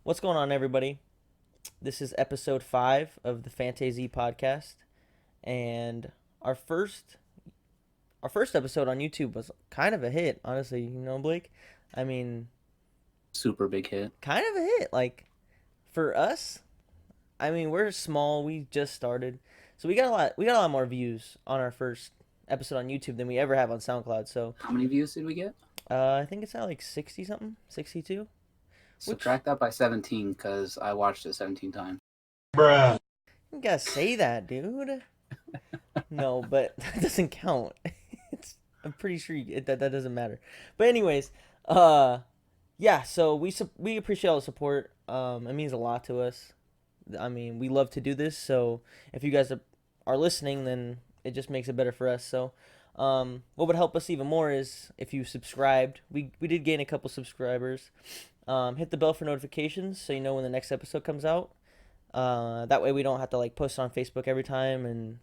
What's going on, everybody? This is episode 5 of the Fantasy podcast, and our first our first episode on YouTube was kind of a hit, honestly. Blake. I mean, Super big hit. kind of a hit. Like for us, I mean, we're small. We just started, so we got a lot. We got a lot more views on our first episode on YouTube than we ever have on SoundCloud. So, How many views did we get? I think it's at like 60 something, 62. Which Subtract that by 17 because I watched it 17 times. you gotta say that, dude. No, but that doesn't count. It's I'm pretty sure that doesn't matter. But anyways, uh, yeah. So we appreciate all the support. It means a lot to us. I mean, we love to do this. So if you guys are listening, then it just makes it better for us. So, what would help us even more is if you subscribed. We did gain a couple subscribers. Hit the bell for notifications so you know when the next episode comes out. That way we don't have to like post on Facebook every time, and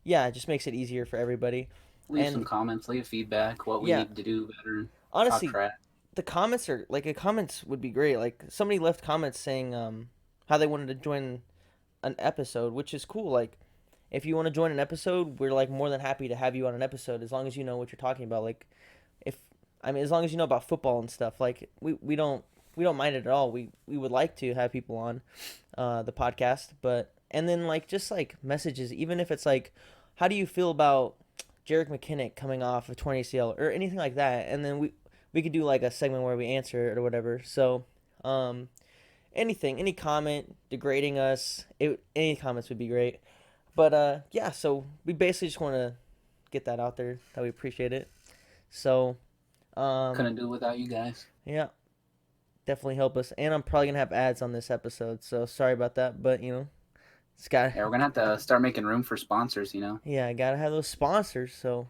yeah, it just makes it easier for everybody. Leave some And comments, leave feedback, what we yeah, need to do better. Talk honestly, trash. the comments are like the comments would be great. Like somebody left comments saying how they wanted to join an episode, which is cool. Like if you want to join an episode, we're like more than happy to have you on an episode as long as you know what you're talking about. Like if I mean as long as you know about football and stuff. Like we don't mind it at all. We would like to have people on the podcast, but and then like just like messages, even if it's like, how do you feel about Jarek McKinnick coming off of 20 ACL or anything like that, and then we could do like a segment where we answer it or whatever. So, anything, any comment degrading us, any comments would be great. But yeah, so we basically just want to get that out there that we appreciate it. So, um, Couldn't do it without you guys. yeah, definitely help us. And I'm probably gonna have ads on this episode, so sorry about that. But it's got Yeah, we're gonna have to start making room for sponsors. yeah, I gotta have those sponsors. So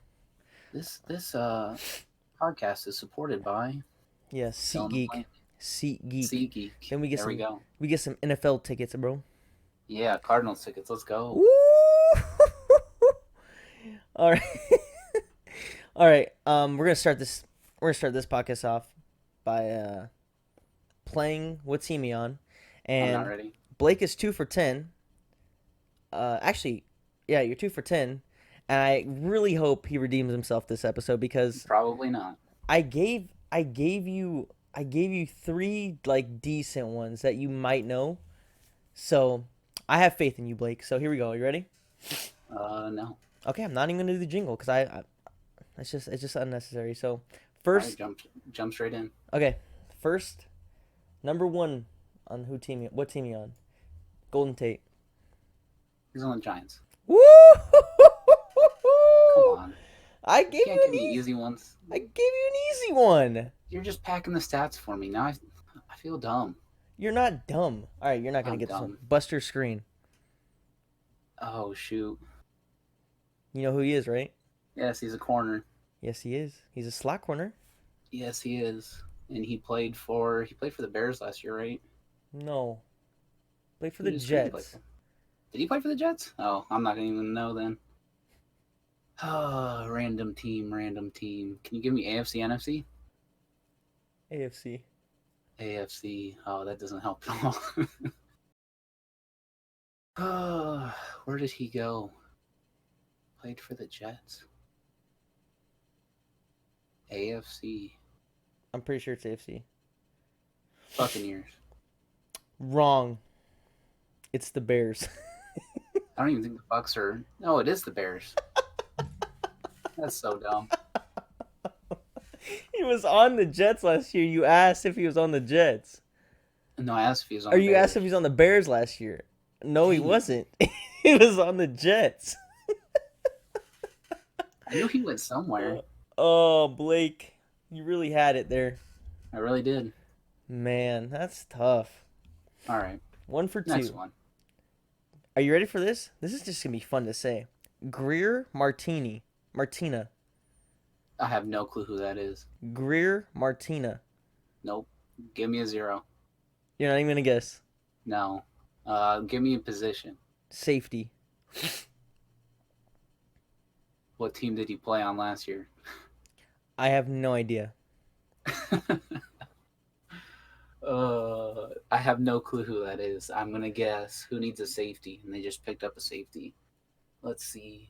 This podcast is supported by yeah, fill in the SeatGeek, blank. SeatGeek. SeatGeek. Then There we go. we get some NFL tickets, bro. Yeah, Cardinals tickets. Let's go. Woo! All right, all right. We're gonna start this. We're gonna start this podcast off by playing What's He Me On, I'm not and ready. Blake is 2 for 10. Actually, yeah, you're 2 for 10, and I really hope he redeems himself this episode because Probably not. I gave you three like decent ones that you might know. So I have faith in you, Blake. So here we go. You ready? No. Okay, I'm not even gonna do the jingle because I it's just unnecessary. So All right, first, jump straight in. okay, first number one on what team you on? Golden Tate. He's on the Giants. Woo! Come on. I You gave can't you give an me easy. easy ones. I gave you an easy one. You're just packing the stats for me. Now I feel dumb. You're not dumb. All right, you're not gonna I'm get this one. dumb. Buster Screen. Oh shoot. You know who he is, right? Yes, he's a corner. Yes, he is. He's a slot corner. Yes, he is. And he played for the Bears last year, right? No, played for the Who did he play Jets. for? Did he play for the Jets? Oh, I'm not gonna even know then. Random team, random team. Can you give me AFC, NFC? AFC. AFC. Oh, that doesn't help at all. Where did he go? Played for the Jets. AFC. I'm pretty sure it's AFC. Buccaneers. Wrong. It's the Bears. I don't even think the Bucks are. No, it is the Bears. That's so dumb. He was on the Jets last year. You asked if he was on the Jets. No, I asked if he was on Or the you asked if Bears. he's on the Bears last year. No, he Dang it. wasn't. He was on the Jets. I knew he went somewhere. Oh, Blake. You really had it there. I really did. Man, that's tough. All right, One for next two. one. Are you ready for this? This is just going to be fun to say. Greer Martini. Martina. I have no clue who that is. Greer Martina. Nope. Give me a zero. You're not even going to guess. No. Give me a position. Safety. What team did he play on last year? I have no idea. uh, have no clue who that is. I'm gonna guess who needs a safety, and they just picked up a safety. Let's see.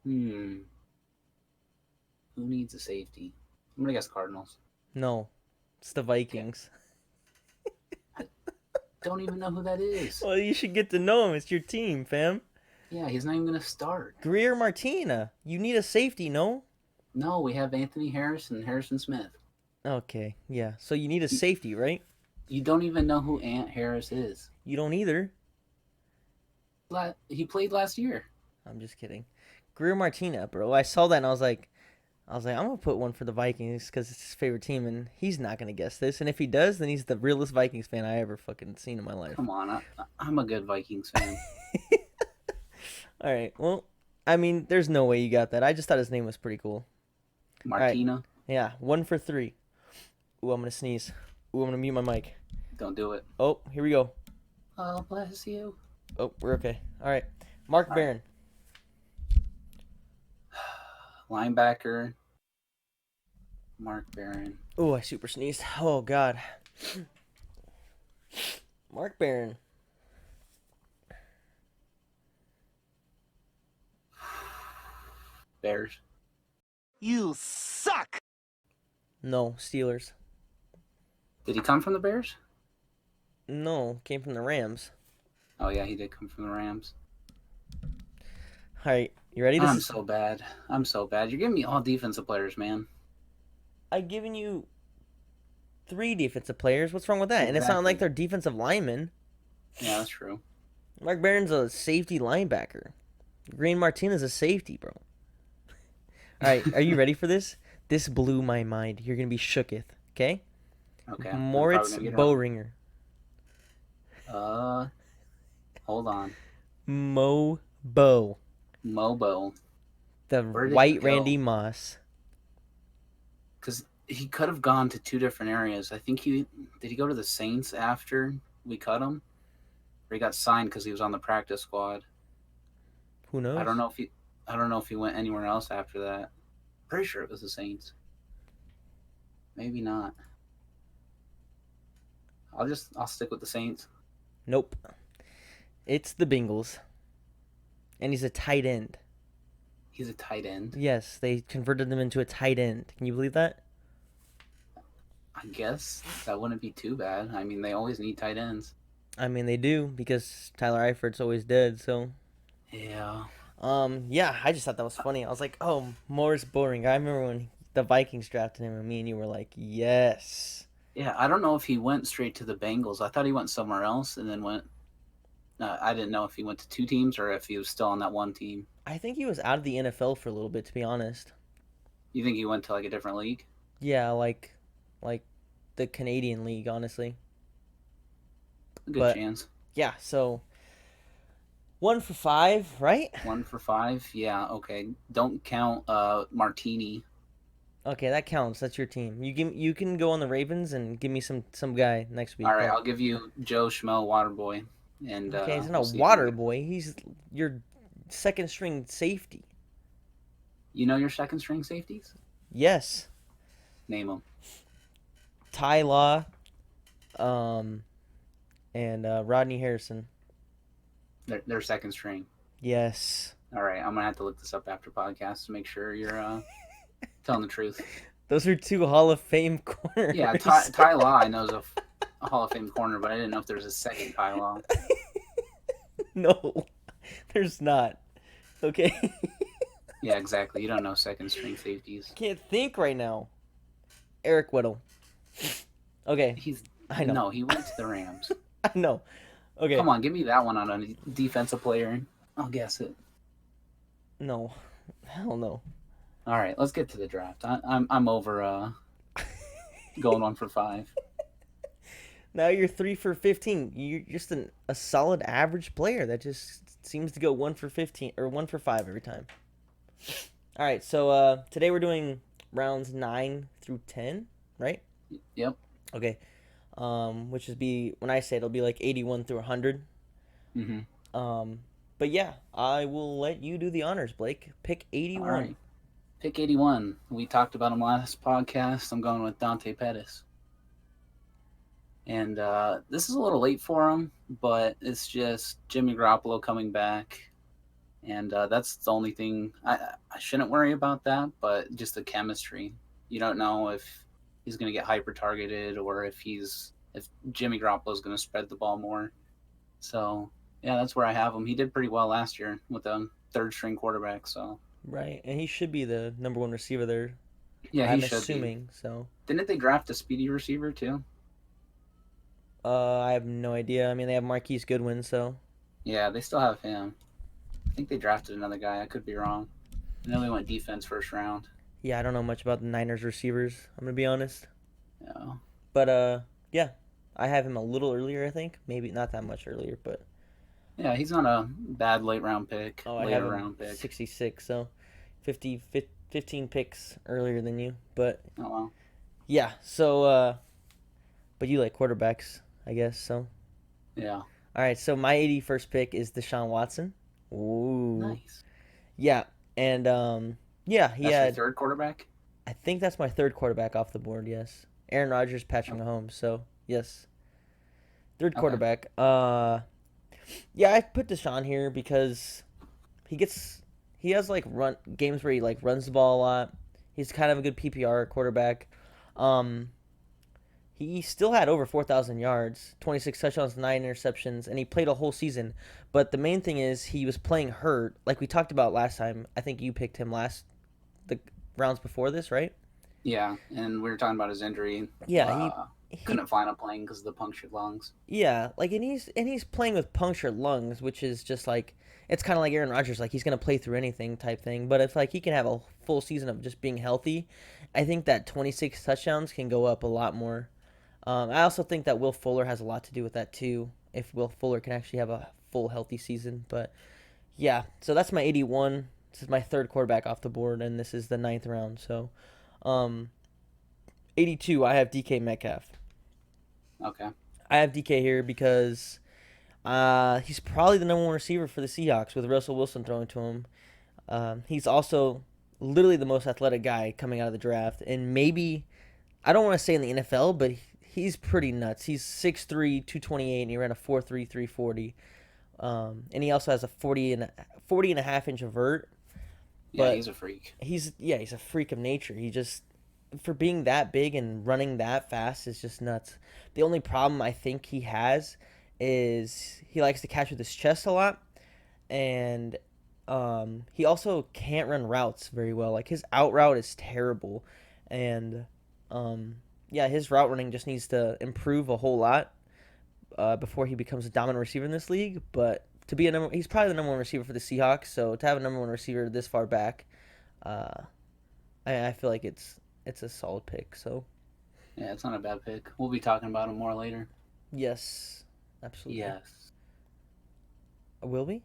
Who needs a safety? I'm gonna guess Cardinals. No, it's the Vikings. Don't even know who that is. Well, you should get to know him. It's your team, fam. Yeah, he's not even gonna start. Greer Martina. You need a safety, no? No, we have Anthony Harris and Harrison Smith. Okay, yeah. So you need a safety, right? You don't even know who Ant Harris is. You don't either. He played last year. I'm just kidding. Greer Martina, bro. I saw that and I was like, I'm gonna put one for the Vikings because it's his favorite team, and he's not gonna guess this. And if he does, then he's the realest Vikings fan I ever fucking seen in my life. Come on, I'm a good Vikings fan. All right. Well, I mean, there's no way you got that. I just thought his name was pretty cool. Martina. Right. Yeah, 1 for 3. Ooh, I'm gonna sneeze. Ooh, I'm gonna mute my mic. Don't do it. Oh, here we go. Oh, bless you. Oh, we're okay. All right. Mark Barron. Linebacker. Mark Barron. Oh, I super sneezed. Oh, God. Mark Barron. Bears. You suck! No, Steelers. Did he come from the Bears? No, came from the Rams. Oh yeah, he did come from the Rams. All right, you ready? I'm so bad. You're giving me all defensive players, man. I've given you 3 defensive players. What's wrong with that? And it's not like they're defensive linemen. Yeah, that's true. Mark Barron's a safety linebacker. Green Martinez a safety, bro. All right, are you ready for this? This blew my mind. You're gonna be shooketh, okay? Okay. Moritz Boehringer. Hold on. Mobo. Mobo. The white Randy Moss. Because he could have gone to 2 different areas. I think did he go to the Saints after we cut him? Or he got signed because he was on the practice squad. Who knows? I don't know if he went anywhere else after that. Pretty sure it was the Saints. Maybe not. I'll stick with the Saints. Nope. It's the Bengals. And he's a tight end. He's a tight end? Yes, they converted him into a tight end. Can you believe that? I guess that wouldn't be too bad. I mean, they always need tight ends. I mean, they do because Tyler Eifert's always dead, so. Yeah. Yeah, I just thought that was funny. I was like, oh, Morris Boring. I remember when the Vikings drafted him and me and you were like, yes. Yeah, I don't know if he went straight to the Bengals. I thought he went somewhere else and then went. I didn't know if he went to 2 teams or if he was still on that one team. I think he was out of the NFL for a little bit, to be honest. You think he went to like a different league? Yeah, like the Canadian League, honestly. Good chance. Yeah, so 1 for 5, right? 1 for 5. Yeah, okay. Don't count Martini. Okay, that counts. That's your team. You can go on the Ravens and give me some guy next week. All right, I'll give you Joe Schmo Waterboy. And okay, he's not a water boy. He's your second string safety. You know your second string safeties? Yes. Name them. Ty Law, and Rodney Harrison. They're second string. Yes. All right, I'm gonna have to look this up after podcast to make sure you're telling the truth. Those are 2 Hall of Fame corners. Yeah, Ty Law I know is a Hall of Fame corner, but I didn't know if there was a second Ty Law. No, there's not. Okay. Yeah, exactly. You don't know second string safeties. Can't think right now. Eric Weddle. Okay. I know. No, he went to the Rams. I know. Okay. Come on, give me that one on a defensive player. I'll guess it. No. Hell no. All right, let's get to the draft. I'm over going 1 for 5. Now you're 3 for 15. You're just a solid average player that just seems to go 1 for 15 or 1 for 5 every time. All right, so today we're doing rounds 9 through 10, right? Yep. Okay. Which would be, when I say it'll be like 81 through 100. Mm-hmm. But yeah, I will let you do the honors, Blake. Pick 81. All right. Pick 81. We talked about him last podcast. I'm going with Dante Pettis. And this is a little late for him, but it's just Jimmy Garoppolo coming back. And that's the only thing. I shouldn't worry about that, but just the chemistry. You don't know if he's going to get hyper targeted or if Jimmy Garoppolo is going to spread the ball more. So yeah, that's where I have him. He did pretty well last year with a third string quarterback. So Right, and he should be the number one receiver there. yeah, he I'm should be. assuming so. Didn't they draft a speedy receiver too? I have no idea. I mean, they have Marquise Goodwin, so Yeah, they still have him. I think they drafted another guy. I could be wrong. I know they went defense first round. yeah, I don't know much about the Niners receivers. I'm gonna be honest, Yeah. but yeah, I have him a little earlier. I think maybe not that much earlier, but Yeah, he's not a bad late round pick. oh, I have Later him round pick. 66, so 15 picks earlier than you. But Oh well. yeah, so but you like quarterbacks, I guess. So Yeah. all right, so my 81st pick is Deshaun Watson. Ooh, Nice. yeah, and yeah, he That's your had. third quarterback? I think that's my third quarterback off the board. Yes, Aaron Rodgers, Patrick Oh, Mahomes. So yes, third okay. quarterback. Yeah, I put Deshaun here because he has like run games where he like runs the ball a lot. He's kind of a good PPR quarterback. Um, he still had over 4,000 yards, 26 touchdowns, 9 interceptions, and he played a whole season. But the main thing is he was playing hurt, like we talked about last time. I think you picked him the rounds before this, right? Yeah, and we were talking about his injury. Yeah, he Couldn't find a playing because of the punctured lungs. yeah, like and he's playing with punctured lungs, which is just like it's kind of like Aaron Rodgers, like he's gonna play through anything type thing. But if like he can have a full season of just being healthy, I think that 26 touchdowns can go up a lot more. I also think that Will Fuller has a lot to do with that too. If Will Fuller can actually have a full healthy season, but yeah, so that's my 81. This is my third quarterback off the board, and this is the ninth round. So, um, 82, I have DK Metcalf. Okay. I have DK here because he's probably the number one receiver for the Seahawks with Russell Wilson throwing to him. He's also literally the most athletic guy coming out of the draft, and maybe I don't want to say in the NFL, but he's pretty nuts. He's 6'3", 228, and he ran a 4.3, 340. And he also has a 40 and a half inch vert. Yeah, But he's a freak. he's a freak of nature. He just for being that big and running that fast is just nuts. The only problem I think he has is he likes to catch with his chest a lot, and he also can't run routes very well. Like his out route is terrible, and yeah, his route running just needs to improve a whole lot before he becomes a dominant receiver in this league. But to be he's probably the number one receiver for the Seahawks. So to have a number one receiver this far back, uh, I feel like it's a solid pick. So Yeah, it's not a bad pick. We'll be talking about him more later. yes, absolutely. Yes. Will we?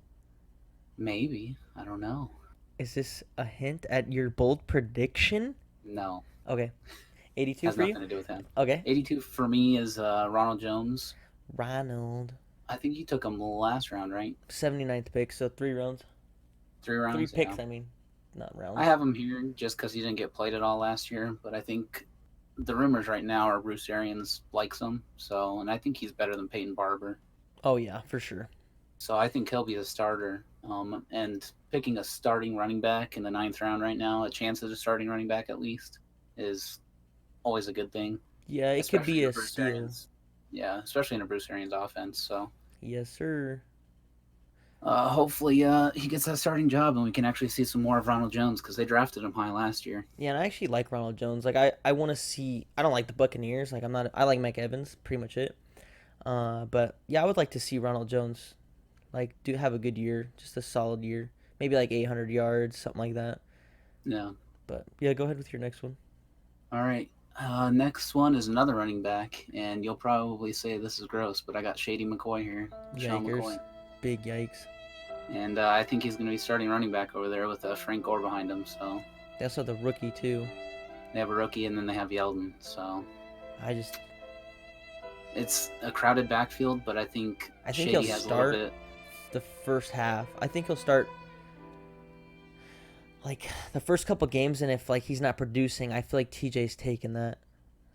Maybe. I don't know. Is this a hint at your bold prediction? No. Okay, 82 Has for nothing you. to do with him. Okay, 82 for me is Ronald Jones. Ronald, I think you took him last round, right? 79th pick. So 3 rounds, 3 rounds. three picks. Yeah. I mean, not rounds. I have him here just because he didn't get played at all last year, but I think the rumors right now are Bruce Arians likes him, so and I think he's better than Peyton Barber. Oh yeah, for sure. So I think he'll be the starter. And picking a starting running back in the ninth round right now, a chance at a starting running back at least, is always a good thing. Yeah, it could Especially be in a Bruce steal. Arians. Yeah, especially in a Bruce Arians offense. So Yes, sir. hopefully he gets that starting job and we can actually see some more of Ronald Jones because they drafted him high last year. Yeah, and I actually like Ronald Jones. Like I want to see. I don't like the Buccaneers. Like I'm not. I like Mike Evans. Pretty much it. But yeah, I would like to see Ronald Jones, like do have a good year, just a solid year. Maybe like 800 yards, something like that. Yeah. But yeah, go ahead with your next one. All right. Next one is another running back, and you'll probably say this is gross, but I got Shady McCoy here. Sean Yikers. McCoy. Big yikes. And I think he's going to be starting running back over there with Frank Gore behind him. So They also have the rookie too. they have a rookie, and then they have Yeldon. So I just it's a crowded backfield, but I think he'll Shady has a start little bit. the first half. I think he'll start like the first couple games, and if like he's not producing, I feel like TJ's taking that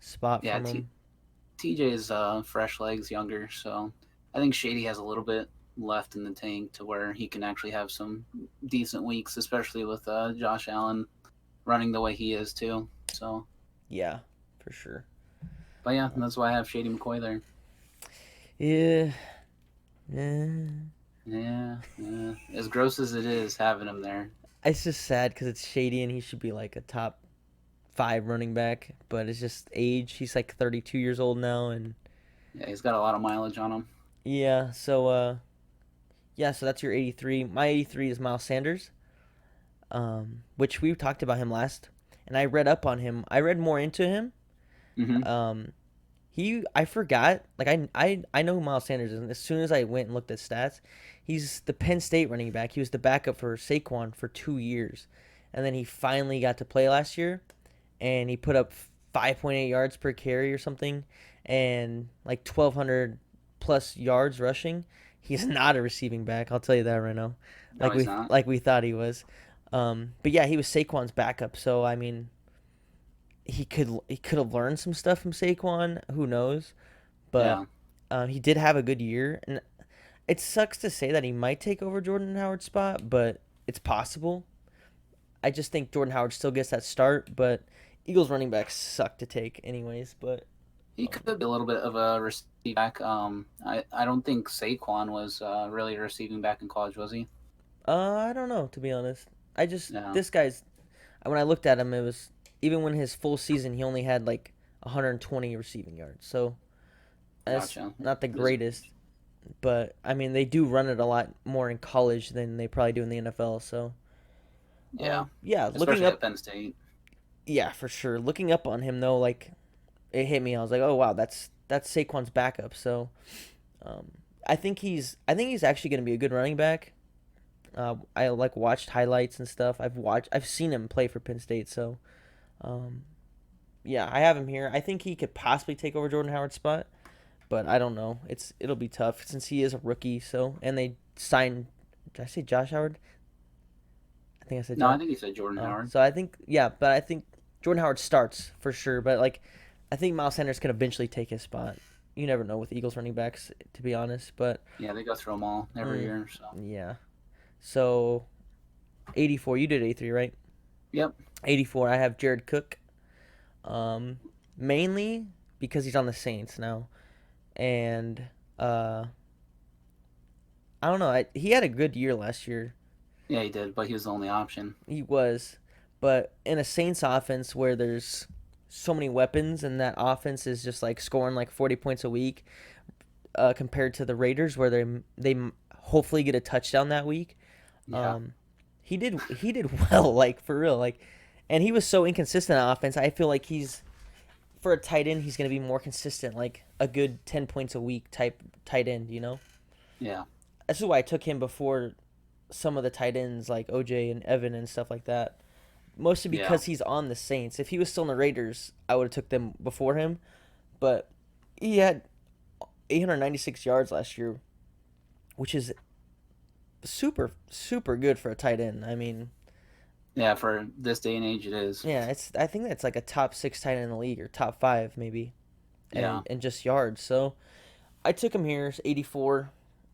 spot Yeah, from him. TJ is fresh legs, younger, so I think Shady has a little bit left in the tank to where he can actually have some decent weeks, especially with Josh Allen running the way he is too. So, Yeah, for sure. but yeah, that's why I have Shady McCoy there. Yeah. Yeah. Yeah. As gross as it is having him there. It's just sad because it's Shady and he should be like a top 5 running back, but it's just age. He's like 32 years old now, and Yeah, he's got a lot of mileage on him. yeah. So that's your 83. My 83 is Miles Sanders, which we talked about him last, and I read up on him. I read more into him. Hmm. I forgot, like I know who Miles Sanders is, and as soon as I went and looked at stats, he's the Penn State running back. He was the backup for Saquon for 2 years, and then he finally got to play last year, and he put up 5.8 yards per carry or something, and like 1,200 plus yards rushing. He's not a receiving back, I'll tell you that right now. No, he's not. Like we thought he was. But yeah, he was Saquon's backup, so I mean, he could have learned some stuff from Saquon. Who knows? But Yeah. he did have a good year, and it sucks to say that he might take over Jordan Howard's spot, but it's possible. I just think Jordan Howard still gets that start, but Eagles running backs suck to take anyways. But He could be a little bit of a receiving back. I don't think Saquon was really a receiving back in college, was he? I don't know, to be honest. No. This guy's, when I looked at him, it was, even when his full season, he only had like 120 receiving yards. So that's Gotcha. not the greatest. But I mean, they do run it a lot more in college than they probably do in the NFL. So Yeah. yeah, looking Especially up, at Penn State. yeah, for sure. Looking up on him though, like it hit me. I was like, oh wow, that's Saquon's backup. So um, I think he's actually going to be a good running back. I like watched highlights and stuff. I've seen him play for Penn State. So um, yeah, I have him here. I think he could possibly take over Jordan Howard's spot, but I don't know. It'll be tough since he is a rookie. So, and they signed. Did I say Josh Howard? I think I said No, Josh. I think he said Jordan Howard. So I think, yeah, but I think Jordan Howard starts for sure. But like, I think Miles Sanders can eventually take his spot. You never know with Eagles running backs, to be honest. But Yeah, they go through them all every year. So. yeah, so 84. You did 83, right? Yep. 84. I have Jared Cook. Mainly because he's on the Saints now, and I don't know. He had a good year last year. Yeah, he did, but he was the only option. He was, but in a Saints offense where there's so many weapons and that offense is just like scoring like 40 points a week, compared to the Raiders where they hopefully get a touchdown that week. Yeah. He did well, like for real, like, and he was so inconsistent on offense. I feel like he's, for a tight end, he's gonna be more consistent, like a good 10 points a week type tight end. Yeah. This is why I took him before some of the tight ends like OJ and Evan and stuff like that. Mostly because he's on the Saints. If he was still in the Raiders, I would have took them before him. But he had 896 yards last year, which is super super good for a tight end. I mean, Yeah, for this day and age, it is. yeah, I think that's like a top 6 tight end in the league or top 5 maybe. Yeah. And just yards. So I took him here, 84.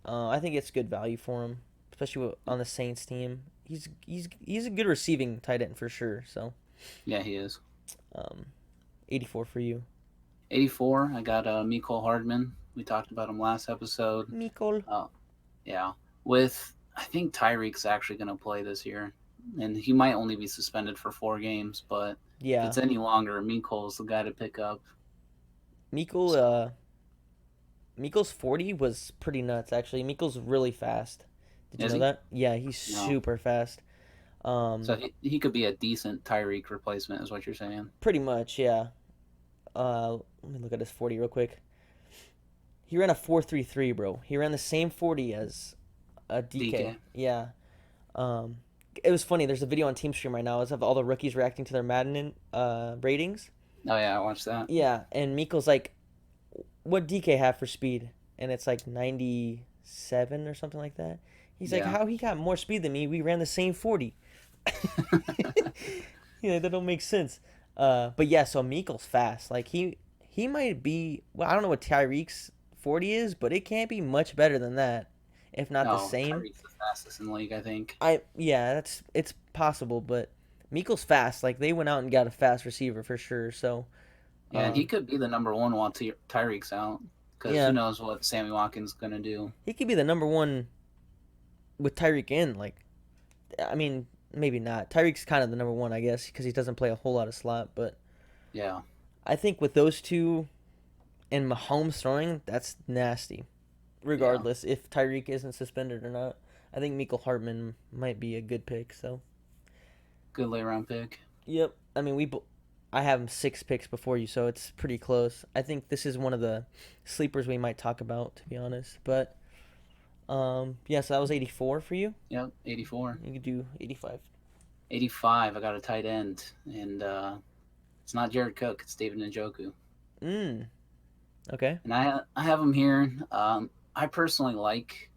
I think it's good value for him, especially on the Saints team. He's a good receiving tight end for sure. So Yeah, he is. 84 for you. 84, I got Mecole Hardman. We talked about him last episode. Mecole. Yeah. With, I think Tyreek's actually going to play this year. And he might only be suspended for 4 games, but if Yeah. it's any longer, Mecole's the guy to pick up. Mecole's 40 was pretty nuts actually. Mecole's really fast. Did you Is know he? that? Yeah, he's No. super fast. So he could be a decent Tyreek replacement, is what you're saying. Pretty much, yeah. Let me look at his 40 real quick. He ran a 4.33, bro. He ran the same 40 as a DK. DK. Yeah. It was funny. There's a video on TeamStream right now of all the rookies reacting to their Madden ratings. Oh, yeah, I watched that. Yeah, and Meiko's like, "What DK have for speed?" And it's like 97 or something like that. He's like, Yeah. "How he got more speed than me? We ran the same 40." Yeah, that don't make sense. But yeah, so Meiko's fast. Like he he might be. Well, I don't know what Tyreek's 40 is, but it can't be much better than that, if not the No, same. Tyreek's the fastest in the league, I think. Yeah, it's possible, but Meikle's fast. Like they went out and got a fast receiver for sure. So, Yeah, and he um, could be the number one while Tyreek's out. Because who yeah, knows what Sammy Watkins is gonna do? he could be the number one with Tyreek in. Like, I mean, maybe not. Tyreek's kind of the number one, I guess, because he doesn't play a whole lot of slot. But Yeah, I think with those two and Mahomes throwing, that's nasty. yeah, Regardless if Tyreek isn't suspended or not, I think Michael Hartman might be a good pick. So, good late round pick. yep. I mean, I have him 6 picks before you, so it's pretty close. I think this is one of the sleepers we might talk about, to be honest. But yeah. So that was 84 for you. Yep, 84. You could do 85. 85. I got a tight end, and it's not Jared Cook. It's David Njoku. Mm. Okay. And I have him here. I personally like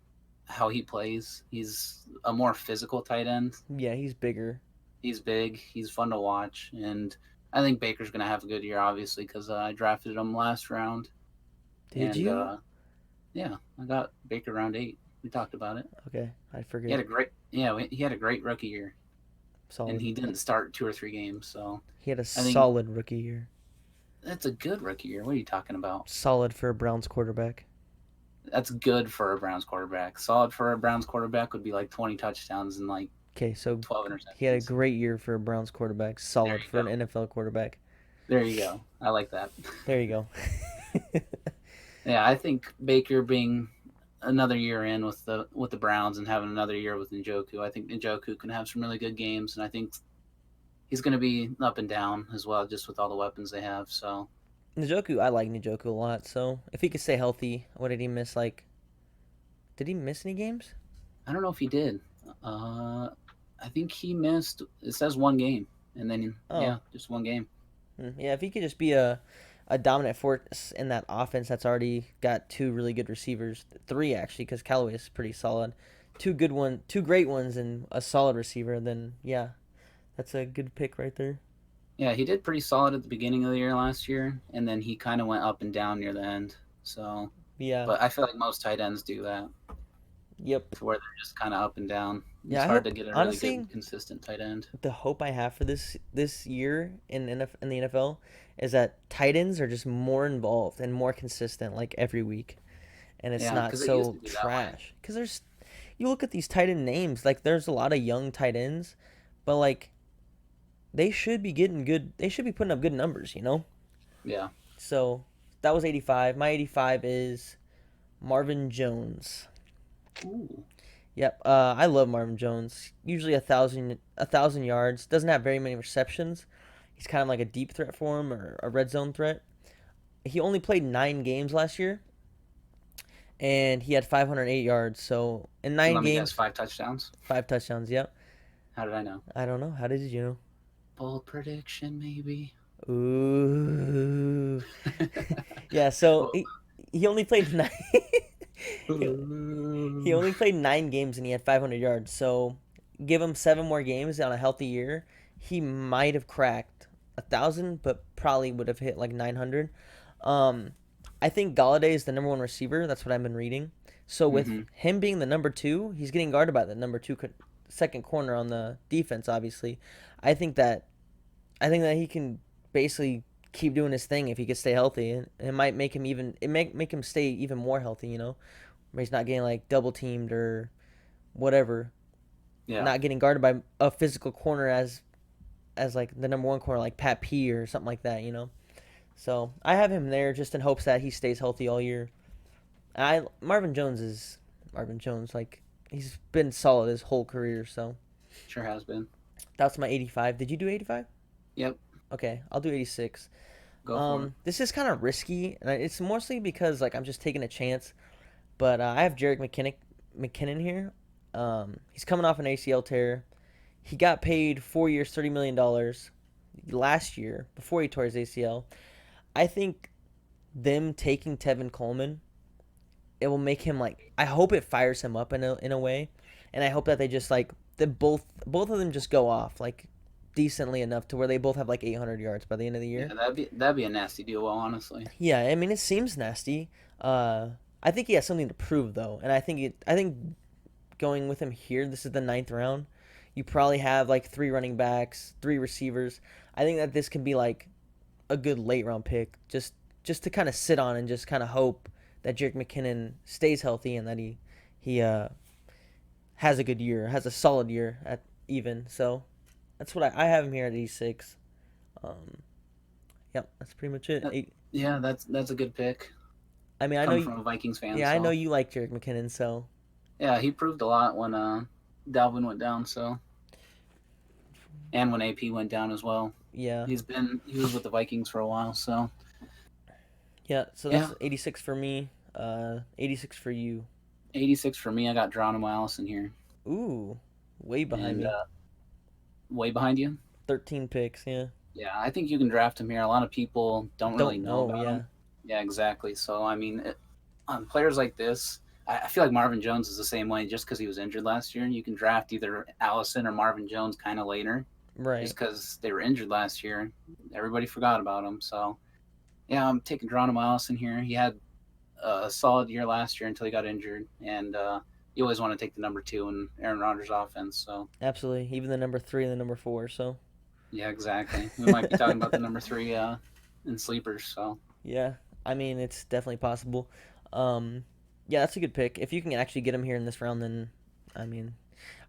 how he plays. He's a more physical tight end. Yeah, he's bigger. He's big. He's fun to watch, and I think Baker's gonna have a good year, obviously, because I drafted him last round. Did And you? yeah, I got Baker round 8. We talked about it. Okay, I He had forget. he had a great rookie year, and Solid. he didn't start 2 or 3 games. So He had a I think solid rookie year. that's a good rookie year. What are you talking about? Solid for a Browns quarterback. That's good for a Browns quarterback. Solid for a Browns quarterback would be like 20 touchdowns and like Okay, so 12 he had a interceptions. great year for a Browns quarterback. There Solid you for an go. NFL quarterback. There you go. I like that. There you go. Yeah, I think Baker being another year in with the Browns and having another year with Njoku, I think Njoku can have some really good games, and I think he's going to be up and down as well, just with all the weapons they have. So Njoku, I like Njoku a lot. So if he could stay healthy, what did he miss? Like, did he miss any games? I don't know if he did. I think he missed. It says 1 game, and then Oh, yeah, just 1 game. yeah. If he could just be a dominant force in that offense that's already got two really good receivers, three actually, because Callaway is pretty solid. Two great ones, and a solid receiver. Then yeah, that's a good pick right there. Yeah, he did pretty solid at the beginning of the year last year, and then he kind of went up and down near the end. So, Yeah. but I feel like most tight ends do that, Yep. to where they're just kind of up and down. Yeah. It's I hard to hope get a really honestly good, consistent tight end. the hope I have for this year in the NFL is that tight ends are just more involved and more consistent like every week, and it's Yeah, not because it used to so be that way. trash. Because you look at these tight end names, like there's a lot of young tight ends, but like they should be getting good. They should be putting up good numbers, you know. Yeah. So that was 85. My 85 is Marvin Jones. Ooh. Yep, I love Marvin Jones. Usually a thousand yards. Doesn't have very many receptions. He's kind of like a deep threat for him or a red zone threat. He only played 9 games last year, and he had 508 yards. So in And nine let me guess, games, 5 touchdowns. 5 touchdowns. Yep. How did I know? I don't know. How did you Bold prediction, maybe. know? Ooh. Yeah. So he only played nine. he, he Ooh. only played 9 games and he had 500 yards. So give him 7 more games on a healthy year, he might have cracked 1,000, but probably would have hit like 900. Um, I think Galladay is the number one receiver. That's what I've been reading. So with Mm-hmm. him being the number two, he's getting guarded by the number two second corner on the defense. Obviously, I think that he can basically keep doing his thing if he could stay healthy, and it might make him make him stay even more healthy. Where he's not getting like double teamed or whatever, Yeah. not getting guarded by a physical corner as like the number one corner like Pat P or something like that. So I have him there just in hopes that he stays healthy all year. Marvin Jones is Marvin Jones. Like he's been solid his whole career. So Sure has been. that's my 85. Did you do 85? Yep. Okay, I'll do 86. Go for it. This is kind of risky, and it's mostly because like I'm just taking a chance. But I have Jarek McKinnon here. He's coming off an ACL tear. He got paid 4 years, $30 million last year before he tore his ACL. I think them taking Tevin Coleman, it will make him like. I hope it fires him up in a way, and I hope that they just like both of them just go off. Like decently enough to where they both have like 800 yards by the end of the Yeah, year. that'd be a nasty duo, honestly. Yeah, I mean it seems nasty. I think he has something to prove though, and I think going with him here, this is the ninth round. You probably have like three running backs, three receivers. I think that this can be like a good late round pick, just to kind of sit on and just kind of hope that Jerick McKinnon stays healthy and that he has a good year, has a solid year at even. So that's what I have him here at 86. Um, yep, that's pretty much it. Uh, yeah, that's a good pick. I mean, I know, Coming from a Vikings fan, yeah, I know so you like Jerick McKinnon, so yeah, he proved a lot when Dalvin went down, so and when AP went down as well. yeah, He was with the Vikings for a while, so yeah. So yeah. that's 86 for me. 86 for you. 86 for me. I got Geronimo Allison here, Ooh, way behind and me. way behind you. 13 picks. Yeah. Yeah, I think you can draft him here. A lot of people don't really Don't know know. about Yeah. him. Yeah, exactly. So I mean, on players like this, I feel like Marvin Jones is the same way. Just because he was injured last year, you can draft either Allison or Marvin Jones kind of later. Right. Just because they were injured last year, everybody forgot about him. So yeah, I'm taking Geronimo Allison here. He had a solid year last year until he got injured, and you always want to take the number 2 in Aaron Rodgers' offense. So Absolutely. Even the number 3 and the number 4. So. yeah, exactly. We might be talking about the number 3 in sleepers. So Yeah. I mean, it's definitely possible. Yeah, that's a good pick. If you can actually get him here in this round, then I mean,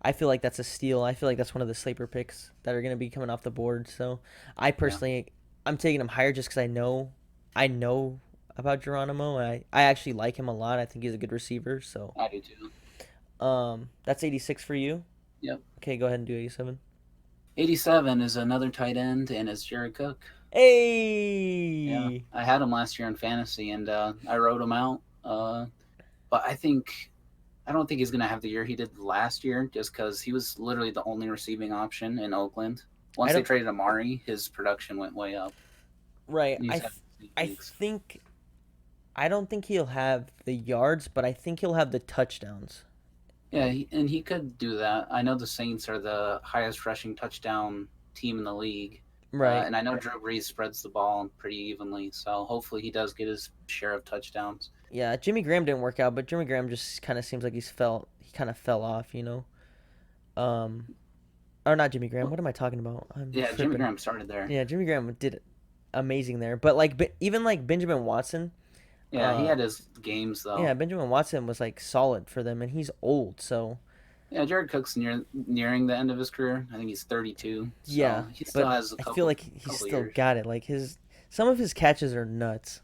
I feel like that's a steal. I feel like that's one of the sleeper picks that are going to be coming off the board. So, I yeah, personally, I'm taking him higher just because I know about Geronimo. And I actually like him a lot. I think he's a good receiver. So, I do too. that's 86 for you. Yep. Okay, go ahead and do 87. 87 is another tight end, and it's Jared Cook. Yeah, Hey, I had him last year in fantasy, and I wrote him out. But I don't think he's gonna have the year he did last year, just because he was literally the only receiving option in Oakland. I Once they don't. traded Amari, his production went way up. Right. And he's had I weeks. think I don't think he'll have the yards, but I think he'll have the touchdowns. Yeah, and he could do that. I know the Saints are the highest rushing touchdown team in the league, Right. and I know Drew Brees spreads the ball pretty evenly. So hopefully he does get his share of touchdowns. Yeah, Jimmy Graham didn't work out, but Jimmy Graham just kind of seems like he kind of fell off, you know. Um, or not Jimmy Graham. What am I talking about? I'm Yeah, Jimmy tripping. Graham started there. Yeah, Jimmy Graham did amazing there, but like even like Benjamin Watson, Yeah, he uh, had his games yeah, though. Benjamin Watson was like solid for them, and he's old, so Yeah, Jared Cook's nearing the end of his career. I think he's 32, yeah. so he still But has a I feel couple like he's couple still years. got it. Like some of his catches are nuts.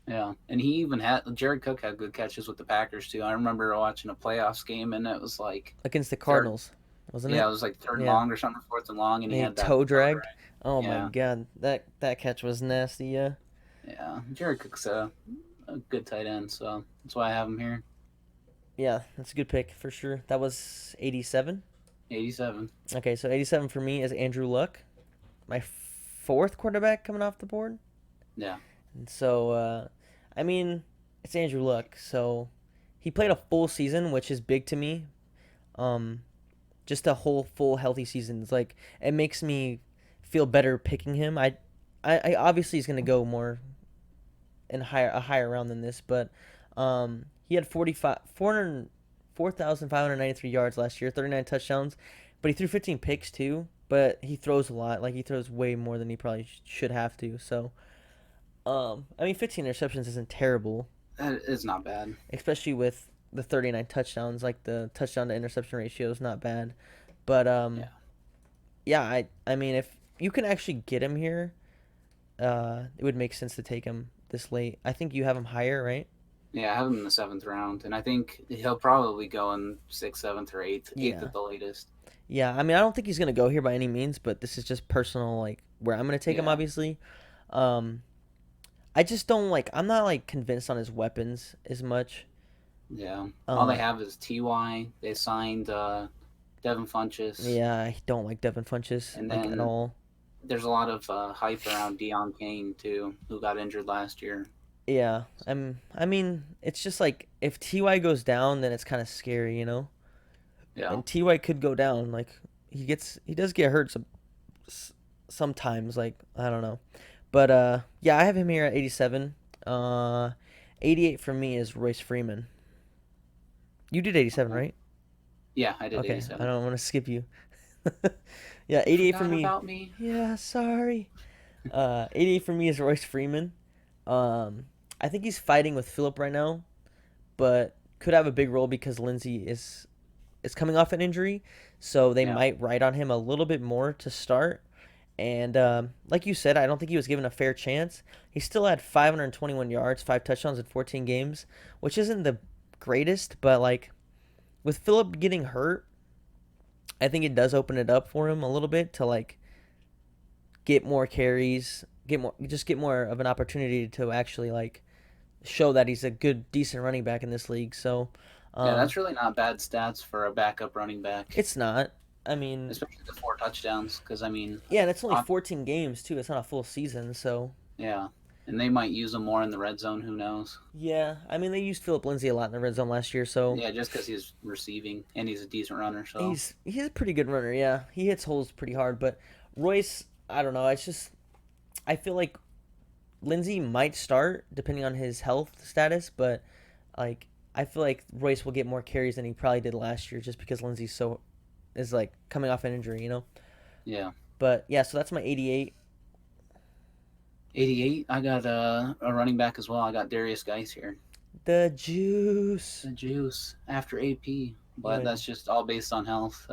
Yeah, and he even had Jared Cook had good catches with the Packers too. I remember watching a playoffs game, and it was like Against the third. Cardinals, wasn't Yeah, it? it was like third and Yeah. long or something, fourth and long, and he And he had that toe toe dragged. drag. Oh my Yeah, god, that catch was nasty. Yeah. yeah. Jared Cook's a good tight end, so that's why I have him here. Yeah, that's a good pick for sure. That was 87. 87. Okay, so 87 for me is Andrew Luck, my fourth quarterback coming off the board. Yeah, And so, I mean, it's Andrew Luck. So he played a full season, which is big to me. Um, just a whole full healthy season. It's like it makes me feel better picking him. I obviously he's gonna go more in a higher round than this, but he had 4,593 yards last year, 39 touchdowns, but he threw 15 picks too. But he throws a lot. Like he throws way more than he probably should have to. So, I mean, 15 interceptions isn't terrible, that is not bad. especially with the 39 touchdowns. Like the touchdown to interception ratio is not bad. But Yeah, yeah, I mean, if you can actually get him here, it would make sense to take him this late. I think you have him higher, right? yeah. I have him in the 7th round, and I think he'll probably go in 6th, 7th, or 8th, 8th Yeah. at the latest. Yeah, I mean, I don't think he's gonna go here by any means, but this is just personal, like where I'm gonna take him. Yeah, Obviously, um, I just don't like. I'm not like convinced on his weapons as much. yeah. All they Uh, have is Ty. They signed Devin Funchess, yeah, I don't like Devin Funches and like at then all. there's a lot of hype around Deion Kane too, who got injured last year. Yeah, I mean, it's just like if Ty goes down, then it's kind of scary, you know. Yeah, And Ty could go down. Like he does get hurt sometimes, like, I don't know. But yeah, I have him here at 87. Uh 88 for me is Royce Freeman. You did 87, Okay. right? Yeah, I did Okay, I 87. don't want to skip you. Yeah, You 88 for forgot me. about me. Yeah, sorry. 88 for me is Royce Freeman. Um, I think he's fighting with Phillip right now, but could have a big role because Lindsey is coming off an injury, so they Yeah. might ride on him a little bit more to start. And like you said, I don't think he was given a fair chance. He still had 521 yards, 5 touchdowns in 14 games, which isn't the greatest, but like with Phillip getting hurt, I think it does open it up for him a little bit to like get more carries, get more of an opportunity to actually like show that he's a good, decent running back in this league. So, Yeah, um, that's really not bad stats for a backup running back, it's not. I mean, especially the 4 touchdowns. Because I mean, yeah, and it's only on, 14 games too. It's not a full season, so yeah, and they might use him more in the red zone. Who knows? yeah. I mean, they used Philip Lindsay a lot in the red zone last year, so Yeah, just because he's receiving and he's a decent runner. So he's a pretty good runner. Yeah, he hits holes pretty hard. But Royce, I don't know. It's just I feel like Lindsay might start depending on his health status, but like I feel like Royce will get more carries than he probably did last year, just because Lindsay is like coming off an injury, you know. yeah, But yeah, so that's my 88. 88. I got a running back as well. I got Darius Geis here. The juice. The juice after AP, You but and that's just all based on health.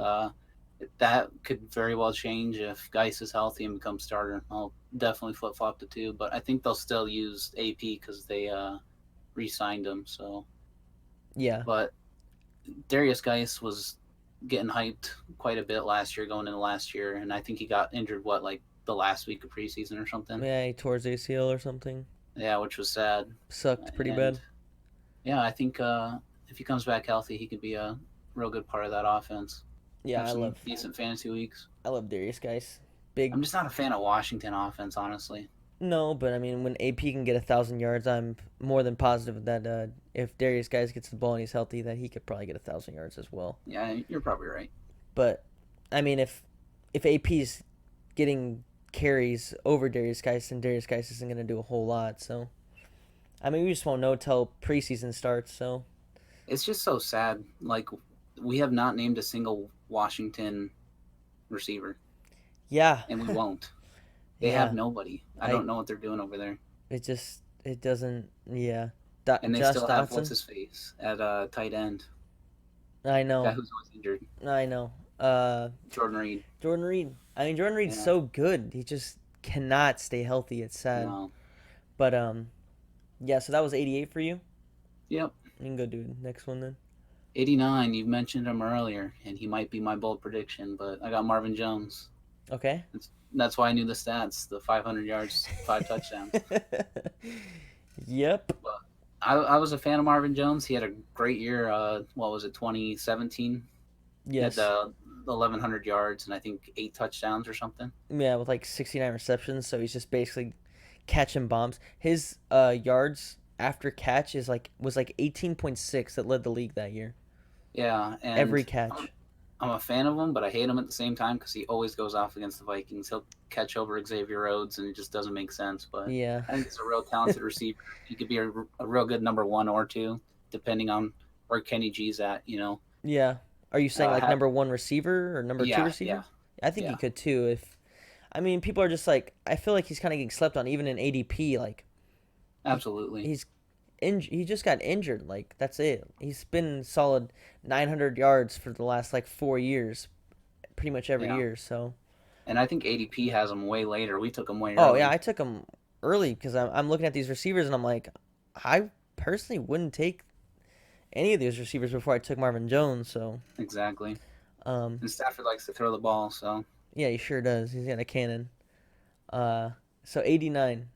That could very well change if Geis is healthy and becomes starter. I'll definitely flip flop the two, but I think they'll still use AP because they re-signed him. So, yeah, but Darius Geis was getting hyped quite a bit last year, going into last year, and I think he got injured like the last week of preseason or something. yeah, he tore his ACL or something. Yeah, which was sad. Sucked pretty And bad. yeah, I think if he comes back healthy, he could be a real good part of that offense. Yeah, Have I some love decent fantasy weeks. I love Darius guys. I'm Big just not a fan of Washington offense, honestly. no, but I mean when AP can get 1,000 yards, I'm more than positive that if Darius guys gets the ball and he's healthy, that he could probably get 1,000 yards as well. Yeah, you're probably right. But I mean if AP's getting carries over Darius Geis, then Darius Geis isn't gonna do a whole lot. So I mean we just won't know till preseason starts. So It's just so sad. Like, we have not named a single Washington receiver, yeah, and we won't. They have yeah. nobody. I I don't know what they're doing over there. it doesn't yeah. And they Josh still have what's Dotson. his face at tight end, I guy know. who's always injured, I know. Jordan Reed. Jordan Reed. I mean, Jordan Reed's Yeah, so good. He just cannot stay healthy. It's sad. no. But yeah. So that was 88 for you. Yep. You can go do next one then. 89. You mentioned him earlier, and he might be my bold prediction, but I got Marvin Jones. Okay. That's why I knew the stats: the 500 yards, 5 touchdowns. Yep. But I was a fan of Marvin Jones. He had a great year. What was it, 2017? He had Yes. the 1,100 yards and I think 8 touchdowns or something. Yeah, with like 69 receptions, so he's just basically catching bombs. His yards after catch is like was like 18.6 that led the league that year. Yeah, Every and I'm, catch. I'm a fan of him, but I hate him at the same time because he always goes off against the Vikings. He'll catch over Xavier Rhodes, and it just doesn't make sense. But Yeah. I think he's a real talented receiver. He could be a real good number one or two, depending on where Kenny G's at. Yeah. Are you saying like Ha- number one receiver or number two yeah, yeah, receiver? I think he yeah, could too. If I mean, people are just like I feel like he's kind of getting slept on even in ADP. Like he absolutely. he's he just got injured. Like that's it. He's been solid 900 yards for the last like 4 years, pretty much every Yeah, year. So and I think ADP has him way later. We took him way oh yeah, I early. took him early because I'm looking at these receivers and I'm like, I personally wouldn't take any of these receivers before I took Marvin Jones. So Exactly. um And Stafford likes to throw the ball, so yeah, he sure does. He's got a cannon. Uh, so 89.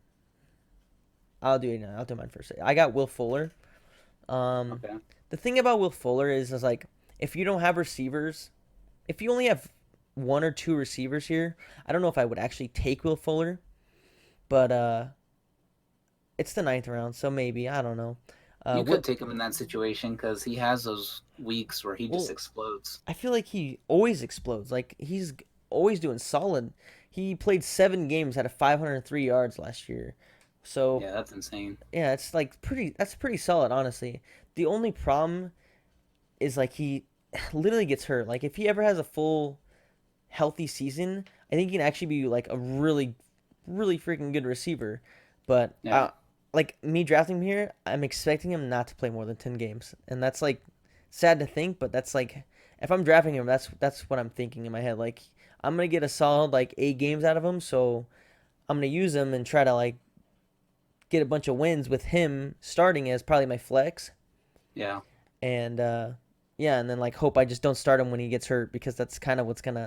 I'll do 89. I'll do mine first. I got Will Fuller. Um, okay. the thing about Will Fuller is like if you don't have receivers, if you only have one or two receivers here, I don't know if I would actually take Will Fuller, but it's the ninth round, so maybe I don't know. You Will, could take him in that situation because he has those weeks where he just well, explodes. I feel like he always explodes. Like he's always doing solid. He played 7 games, had a 503 yards last year. So Yeah, that's insane. yeah, it's like that's pretty solid, honestly. The only problem is like he literally gets hurt. Like if he ever has a full healthy season, I think he can actually be like a really freaking good receiver. But Yeah. like me drafting him here, I'm expecting him not to play more than 10 games. And that's like sad to think, but that's like if I'm drafting him, that's what I'm thinking in my head. Like I'm going to get a solid like 8 games out of him, so I'm going to use him and try to like get a bunch of wins with him starting as probably my flex. Yeah. And yeah, and then like hope I just don't start him when he gets hurt because that's kind of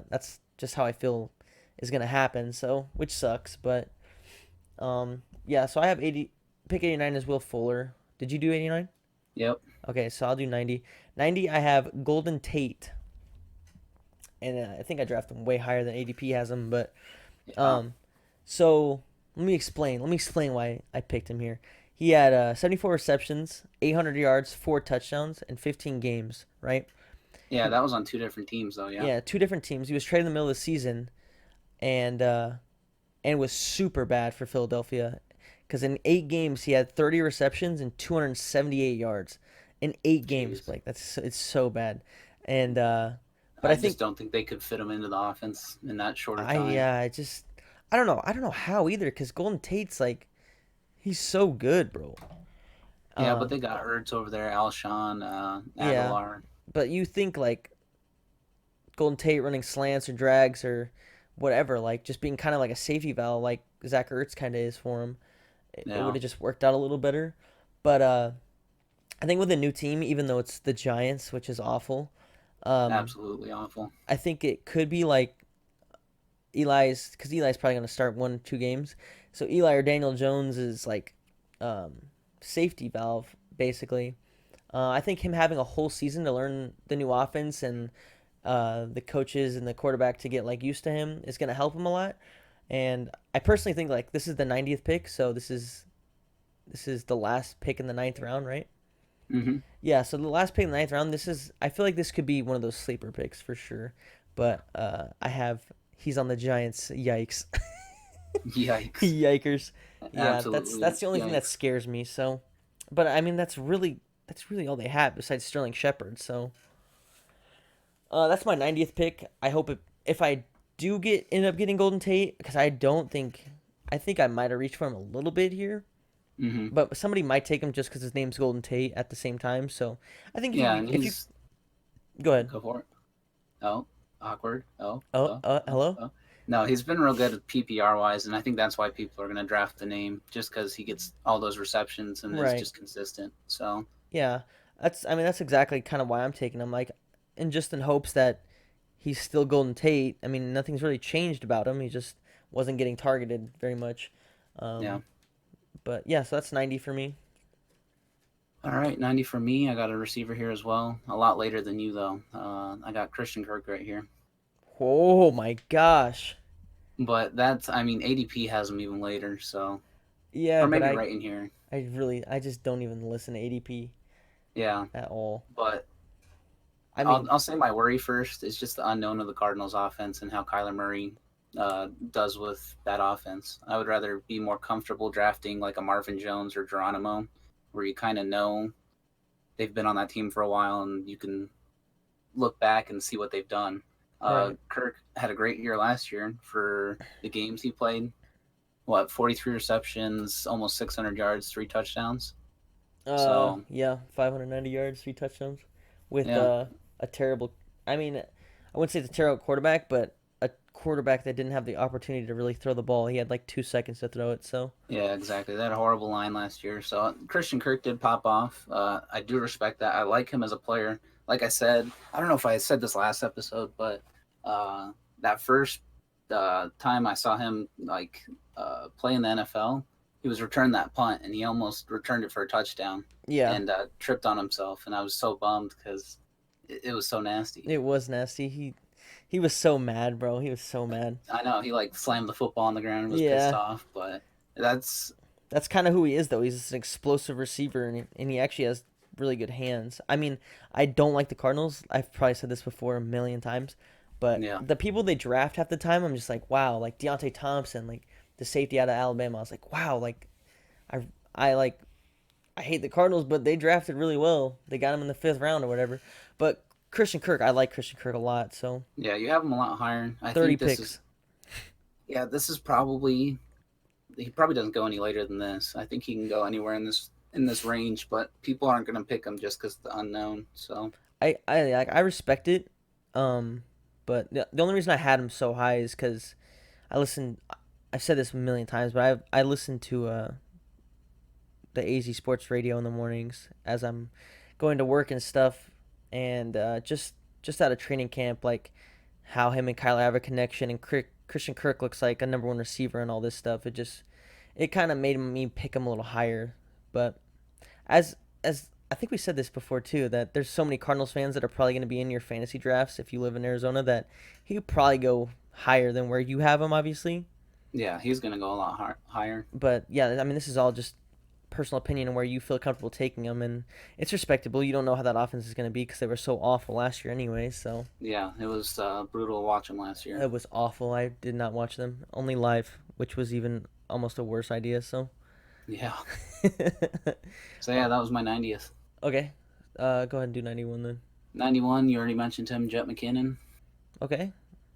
that's just how I feel is gonna happen. So which sucks, but yeah. So I have 80 pick 89 as Will Fuller. Did you do 89? Yep. Okay, so I'll do 90. 90 I have Golden Tate, and I think I drafted him way higher than ADP has him, but Yeah. so let me explain why I picked him here. He had 74 receptions, 800 yards, 4 touchdowns, and 15 games. Right? Yeah, that was on 2 different teams though. Yeah. Yeah, 2 different teams. He was traded in the middle of the season, and was super bad for Philadelphia, because in 8 games he had 30 receptions and 278 yards in 8 games. Jeez. Like it's so bad, and but I I think just don't think they could fit him into the offense in that shorter I time. yeah I don't know how either, because Golden Tate's like he's so good, bro. Yeah, but Um, they got Ertz over there, Alshon, yeah, Aguilar. but you think like Golden Tate running slants or drags or whatever, like just being kind of like a safety valve, like Zach Ertz kind of is for him, it would Yeah, have just worked out a little better. But I think with a new team, even though it's the Giants, which is awful, um, absolutely awful. I think it could be like because Eli's probably going to start 1 2 games. So Eli or Daniel Jones is like um, safety valve, basically. I think him having a whole season to learn the new offense and the coaches and the quarterback to get like used to him is going to help him a lot. And I personally think like this is the 90th pick, so this is the last pick in the ninth round, right? Hmm. Yeah, so the last pick in the ninth round, I feel like this could be one of those sleeper picks for sure. But I have he's on the Giants. Yikes. Yikes! Yikers. Yeah, Absolutely that's the only thing that yikes. scares me. So, but I mean that's really all they have besides Sterling Shepard. So, that's my 90th pick. I hope if I do end up getting Golden Tate, because I think I might have reached for him a little bit here, Hmm. but somebody might take him just because his name's Golden Tate at the same time. So I think Yeah, and if you he's go ahead. go for it. Oh, awkward. Oh, Oh, hello. oh. No, he's been real good at PPR wise, and I think that's why people are going to draft the name just because he gets all those receptions and is Right. just consistent. So Yeah. That's exactly kind of why I'm taking him. Like, and just in hopes that he's still Golden Tate. I mean, nothing's really changed about him. He just wasn't getting targeted very much. yeah. Um, but yeah, so that's 90 for me. All right, 90 for me. I got a receiver here as well. A lot later than you though. I got Christian Kirk right here. Oh my gosh. But that's, I mean, ADP has him even later, so Yeah, or but maybe right in here. I just don't even listen to ADP Yeah, at all. but I I'll mean, I'll say my worry first is just the unknown of the Cardinals' offense and how Kyler Murray does with that offense. I would rather be more comfortable drafting like a Marvin Jones or Geronimo, where you kind of know they've been on that team for a while and you can look back and see what they've done. right. Kirk had a great year last year for the games he played. What, 43 receptions, almost 600 yards, 3 touchdowns. So Yeah, 590 yards, 3 touchdowns with yeah, a terrible I mean, I wouldn't say it's a terrible quarterback, but a quarterback that didn't have the opportunity to really throw the ball. He had like 2 seconds to throw it, so yeah, exactly. They had a horrible line last year. So Christian Kirk did pop off. I do respect that. I like him as a player. Like I said, I don't know if I said this last episode, but that first time I saw him play in the NFL, he was returning that punt and he almost returned it for a touchdown yeah, and tripped on himself. And I was so bummed because it was so nasty. it was nasty. He was so mad, bro. He was so mad. I know he like slammed the football on the ground and was pissed Yeah, off, but that's that's kind of who he is, though. He's an explosive receiver, and he actually has really good hands. I mean, I don't like the Cardinals. I've probably said this before a million times, But Yeah. the people they draft half the time, I'm just like, wow, like Deontay Thompson, like the safety out of Alabama. I was like, wow, like I I like I hate the Cardinals, but they drafted really well. They got him in the fifth round or whatever. But Christian Kirk, I like Christian Kirk a lot. So Yeah, you have him a lot higher. I 30 think this is picks. yeah, this is probably he probably doesn't go any later than this. I think he can go anywhere in this range, but people aren't going to pick him just because the unknown. So I respect it. Um, but the only reason I had him so high is because I listened. I've said this a million times, but I listen to the AZ Sports Radio in the mornings as I'm going to work and stuff, and just out of training camp, like how him and Kyler have a connection, and Christian Kirk looks like a number one receiver and all this stuff. It kind of made me pick him a little higher, but as I think we said this before too, that there's so many Cardinals fans that are probably going to be in your fantasy drafts if you live in Arizona that he could probably go higher than where you have him, obviously. yeah, he's going to go a lot higher. But yeah, I mean, this is all just personal opinion and where you feel comfortable taking him, and it's respectable. You don't know how that offense is going to be because they were so awful last year anyway. So Yeah, it was brutal to watch him last year. it was awful. I did not watch them only live, which was even almost a worse idea. So Yeah. So yeah, that was my 90th. okay, go ahead and do 91 then. 91, you already mentioned him, Jet McKinnon. Okay,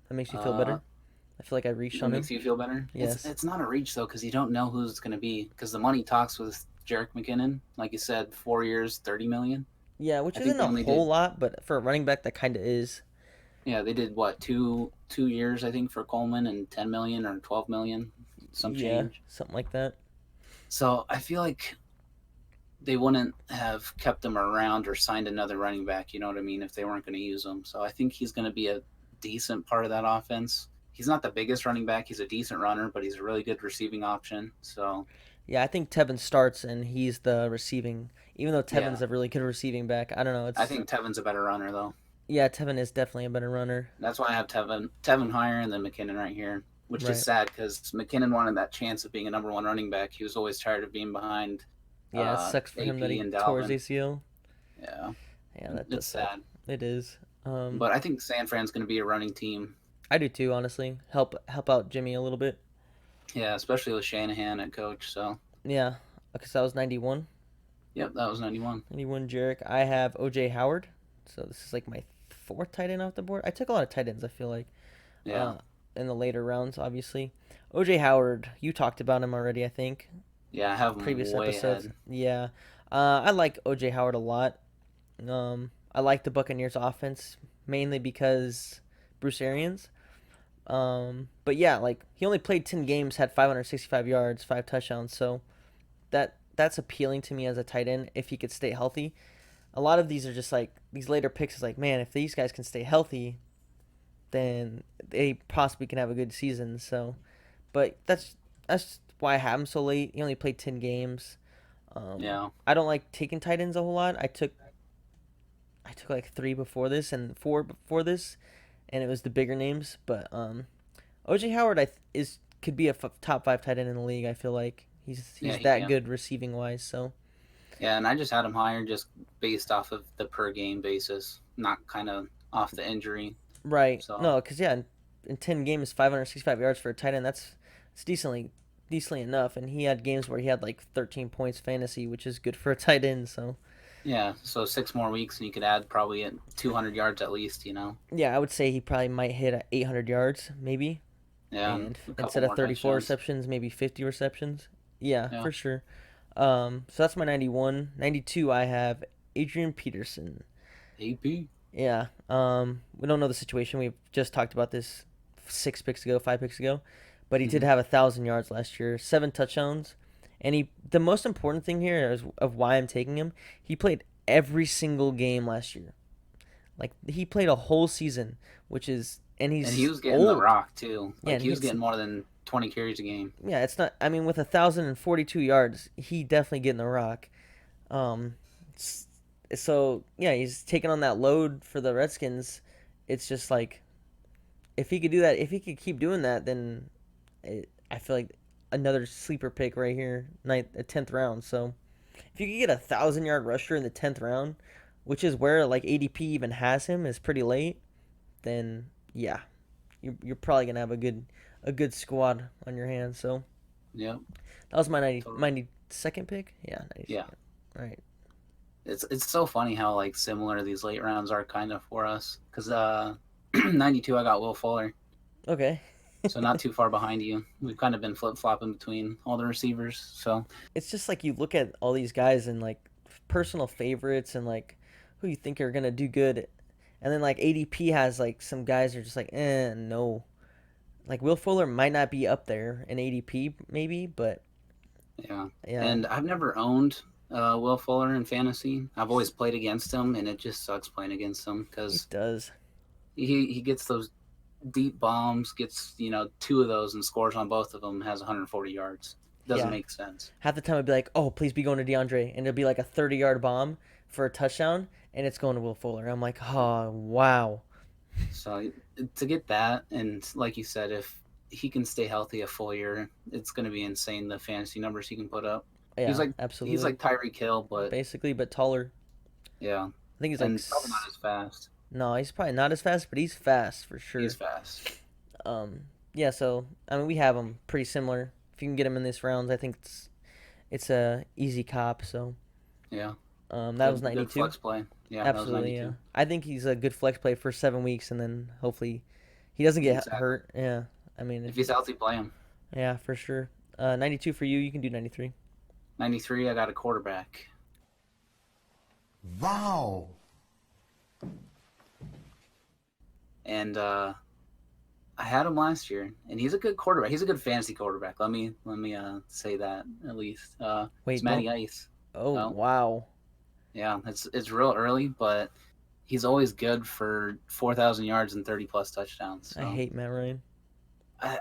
that makes you feel better. I feel like I reached That on him. makes you feel better? Yes. It's not a reach, though, because you don't know who's going to be. Because the money talks with Jerick McKinnon. Like you said, 4 years, $30 million. Yeah, which I think isn't they a only whole did. lot, but for a running back, that kind of is. Yeah, they did, what, two years, I think, for Coleman, and 10 million or 12 million, some Yeah, change. something like that. So I feel like they wouldn't have kept him around or signed another running back, you know what I mean, if they weren't going to use him. So I think he's going to be a decent part of that offense. He's not the biggest running back. He's a decent runner, but he's a really good receiving option. So Yeah, I think Tevin starts and he's the receiving. Even though yeah, Tevin's a really good receiving back, I don't know. I think Tevin's a better runner though. Yeah, Tevin is definitely a better runner. That's why I have Tevin higher and then McKinnon right here, which Right. is sad because McKinnon wanted that chance of being a number one running back. He was always tired of being behind Yeah, it sucks for him that AP he and tore his Dalvin. ACL. Yeah, Yeah, that does it's suck. sad. It is. But I think San Fran's going to be a running team. I do too, honestly. Help out Jimmy a little bit. Yeah, especially with Shanahan at coach. So Yeah, because that was 91. yep, that was 91. 91 Jarek. I have OJ Howard. So this is like my fourth tight end off the board. I took a lot of tight ends, I feel like. Yeah, In the later rounds, obviously. OJ Howard, you talked about him already, I think. yeah, I have him Previous way episodes. ahead. Yeah. I like OJ Howard a lot. I like the Buccaneers offense mainly because Bruce Arians. But yeah, like he only played 10 games, had 565 yards, 5 touchdowns. So that's appealing to me as a tight end if he could stay healthy. A lot of these are just like these later picks is like, man, if these guys can stay healthy, then they possibly can have a good season. So, but that's why I have him so late. He only played 10 games. Yeah, I don't like taking tight ends a whole lot. I took like 3 before this and 4 before this, and it was the bigger names. But OJ Howard could be a top 5 tight end in the league. I feel like he's yeah, he that can. good receiving wise. So Yeah, and I just had him higher just based off of the per game basis, not kind of off the injury. right, So no, because yeah, in 10 games, 565 yards for a tight end. It's decently enough. And he had games where he had like 13 points fantasy, which is good for a tight end. So yeah, so 6 more weeks and you could add probably at 200 yards at least, yeah, I would say he probably might hit 800 yards maybe. Yeah, and And a couple instead of more 34 touchdowns. receptions, maybe 50 receptions. Yeah, Yeah. for sure. So that's my 91. 92, I have Adrian Peterson. AP. Yeah. We don't know the situation. We've just talked about this 5 picks ago, but he did Mhm. have 1,000 yards last year, 7 touchdowns, and the most important thing here is of why I'm taking him. He played every single game last year. Like he played a whole season, and he's And he was getting the old. rock too. Yeah, Like and he was he's getting more than 20 carries a game. Yeah, it's not. I mean, with 1,042 yards, he definitely getting the rock. Um, s- so yeah, he's taking on that load for the Redskins. It's just like if he could do that, if he could keep doing that, then I feel like another sleeper pick right here, 10th round. So if you could get 1,000 yard rusher in the 10th round, which is where like ADP even has him, is pretty late. Then yeah, you're probably gonna have a good squad on your hands. So Yep. that was my Totally. 92nd pick. Yeah, Yeah. 92nd. Right. It's so funny how like similar these late rounds are kind of for us. Cause 92 I got Will Fuller. Okay. So not too far behind you. We've kind of been flip flopping between all the receivers. So It's just like you look at all these guys and like personal favorites and like who you think are gonna do good, and then like ADP has like some guys are just like no. Like Will Fuller might not be up there in ADP maybe, but yeah. yeah, And I've never owned Will Fuller in fantasy. I've always played against him, and it just sucks playing against him it because does. he gets those deep bombs, gets two of those and scores on both of them. Has 140 yards. Doesn't Yeah. make sense. Half the time I'd be like, oh, please be going to DeAndre, and it'll be like a 30-yard bomb for a touchdown, and it's going to Will Fuller. I'm like, oh wow. So to get that, and like you said, if he can stay healthy a full year, it's going to be insane the fantasy numbers he can put up. He's Yeah, like he's absolutely. like Tyreek Hill, but Basically, but taller. yeah, I think he's like and probably not as fast. no, he's probably not as fast, but he's fast for He's sure. fast. Um, yeah. So I mean, we have them pretty similar. If you can get him in this rounds, I think it's a easy cop. So Yeah, that was good 92. flex play. Yeah, that was Absolutely, yeah. 92. I think he's a good flex play for 7 weeks, and then hopefully he doesn't get Exactly. hurt. Yeah, I mean, If he's healthy, play him. yeah, for sure. 92 for you. You can do 93. 93. I got a quarterback, Wow. and I had him last year, and he's a good quarterback. He's a good fantasy quarterback. Let me say that at least. It's Wait, Matty don't. Ice. Oh No, wow, yeah, it's real early, but he's always good for 4,000 yards and 30 plus touchdowns. I So hate Matt Ryan.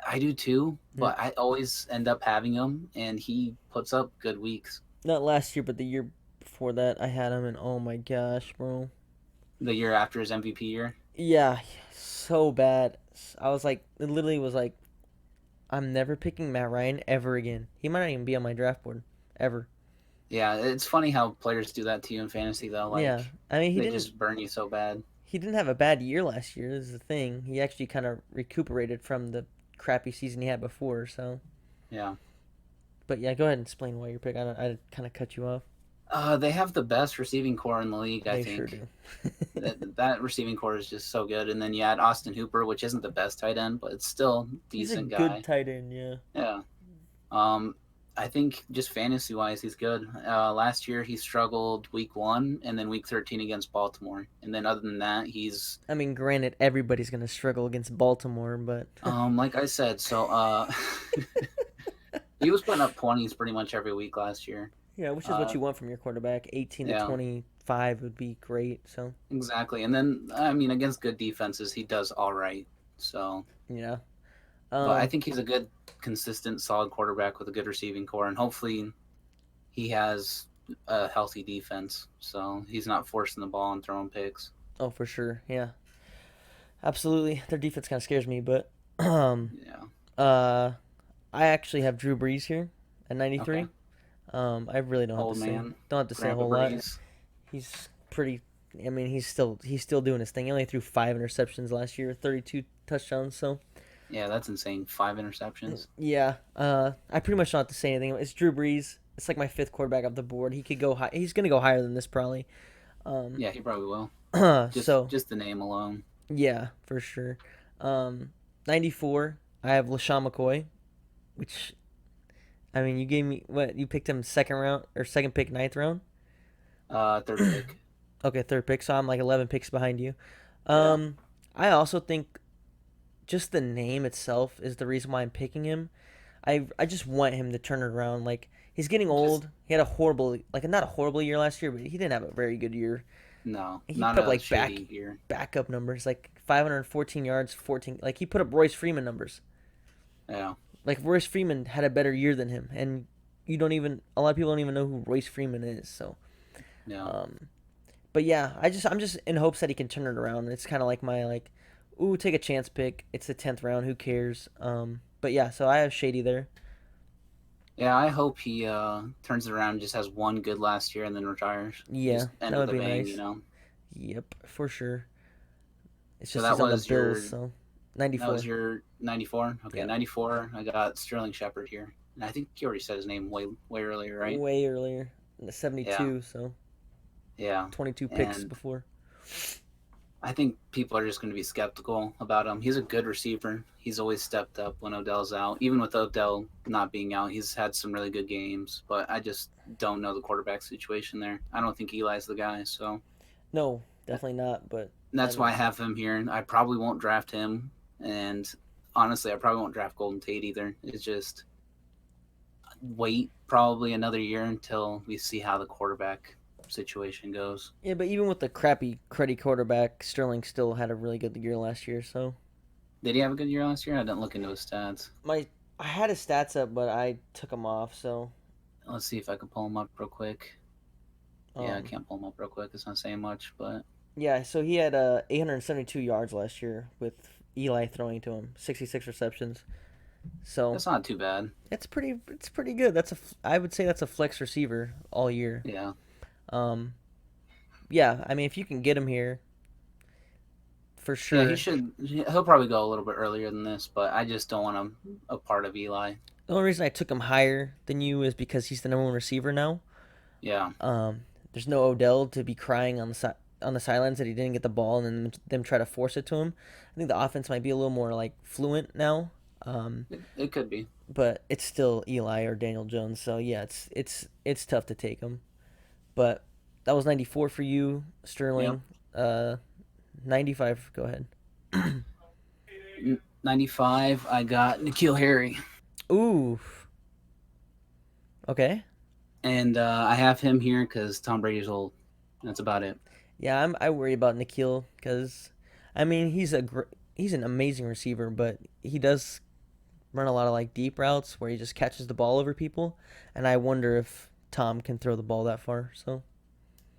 I do too, Mm, but I always end up having him, and he puts up good weeks. Not last year, but the year before that, I had him, and oh my gosh, bro. The year after his MVP year, Yeah, so bad. I was like, it literally was like, I'm never picking Matt Ryan ever again. He might not even be on my draft board ever. yeah, it's funny how players do that to you in fantasy though. Yeah, Like I mean, they just burn you so bad. he didn't have a bad year last year. This is the thing. He actually kind of recuperated from the crappy season he had before. So, Yeah, but yeah, go ahead and explain why your pick. I kind of cut you off. they have the best receiving core in the league. I They sure think do. that receiving core is just so good. And then you add Austin Hooper, which isn't the best tight end, but it's still a He's a decent good guy. tight end. Yeah. Yeah. Um, I think just fantasy wise, he's good. Last year he struggled week 1 and then week 13 against Baltimore, and then other than that, he's I mean, granted, everybody's gonna struggle against Baltimore, but like I said. So he was putting up 20s pretty much every week last year. yeah, which is what Uh, you want from your quarterback. 18 to yeah, 25 would be great. So exactly. And then I mean against good defenses, he does all right. So, yeah. but I Um, think he's a good, consistent, solid quarterback with a good receiving core, and hopefully he has a healthy defense, so he's not forcing the ball and throwing picks. oh, for sure. Yeah, absolutely. Their defense kind of scares me, but um, Yeah. uh, I actually have Drew Brees here at Okay. 93. I really Old man, don't have to say a Grandpa whole lot. Breeze. He's pretty. I mean, he's still doing his thing. He only threw 5 interceptions last year, 32 touchdowns. So Yeah, that's insane. 5 interceptions. yeah, I pretty much don't have to say anything. It's Drew Brees. It's like my fifth quarterback off the board. He could go high. He's gonna go higher than this probably. Um, Yeah, he probably will. Just so just the name alone. yeah, for sure. 94. I have LaShawn McCoy, which I mean, you gave me what you picked him second round or second pick, ninth round. Third pick. Okay, third pick. So I'm like 11 picks behind you. Yeah. Um, I also think just the name itself is the reason why I'm picking him. I just want him to turn it around. Like he's getting Just old. He had a horrible, like not a horrible year last year, but he didn't have a very good year. no, He not put a up like shitty year. backup numbers, like 514 yards, 14. Like he put up Royce Freeman numbers. Yeah. Like Royce Freeman had a better year than him, and you don't even a lot of people don't even know who Royce Freeman is. So, Yeah. um, but yeah, I'm just in hopes that he can turn it around. It's kind of like my like, ooh, take a chance pick. It's the 10th round. Who cares? But yeah, so I have Shady there. Yeah, I hope he turns it around, just has one good last year and then retires. Yeah, Just end that would with a be bang, nice. Yep, for sure. It's So just that he's on the was Bills, your so That 94. was your 94? Okay, Yeah. 94. I got Sterling Shepard here. And I think you already said his name way earlier, right? Way earlier. In the Yeah, 72, so yeah. 22 picks And before. I think people are just going to be skeptical about him. He's a good receiver. He's always stepped up when Odell's out. Even with Odell not being out, he's had some really good games. But I just don't know the quarterback situation there. I don't think Eli's the guy. So No, definitely not, but I that's why I mean, have him here. I probably won't draft him. And honestly, I probably won't draft Golden Tate either. It's just wait probably another year until we see how the quarterback situation goes. yeah, but even with the crappy cruddy quarterback, Sterling still had a really good year last year, so Did he have a good year last year? I didn't look into his stats. my I had his stats up, but I took him off, so Let's see if I can pull him up real quick. Yeah, I um can't pull him up real quick. It's not saying much, but yeah, so he had 872 yards last year with Eli throwing to him, 66 receptions. So that's not too bad. it's pretty good. I would say that's a flex receiver all year. Yeah. Um yeah, I mean if you can get him here for Yeah, sure. he'll probably go a little bit earlier than this, but I just don't want him a part of Eli. The only reason I took him higher than you is because he's the number one receiver now. Yeah. There's no Odell to be crying on the sidelines that he didn't get the ball and then them try to force it to him. I think the offense might be a little more like fluent now. Um, It could be. but it's still Eli or Daniel Jones. So yeah, it's tough to take him. But that was 94 for you, Yep. Sterling. 95. Go ahead. 95, I got N'Keal Harry. Ooh. Okay. And I have him here because Tom Brady's old. That's about it. Yeah, I worry about Nikhil because, I mean, he's an amazing receiver, but he does run a lot of like deep routes where he just catches the ball over people, and I wonder if Tom can throw the ball that far. So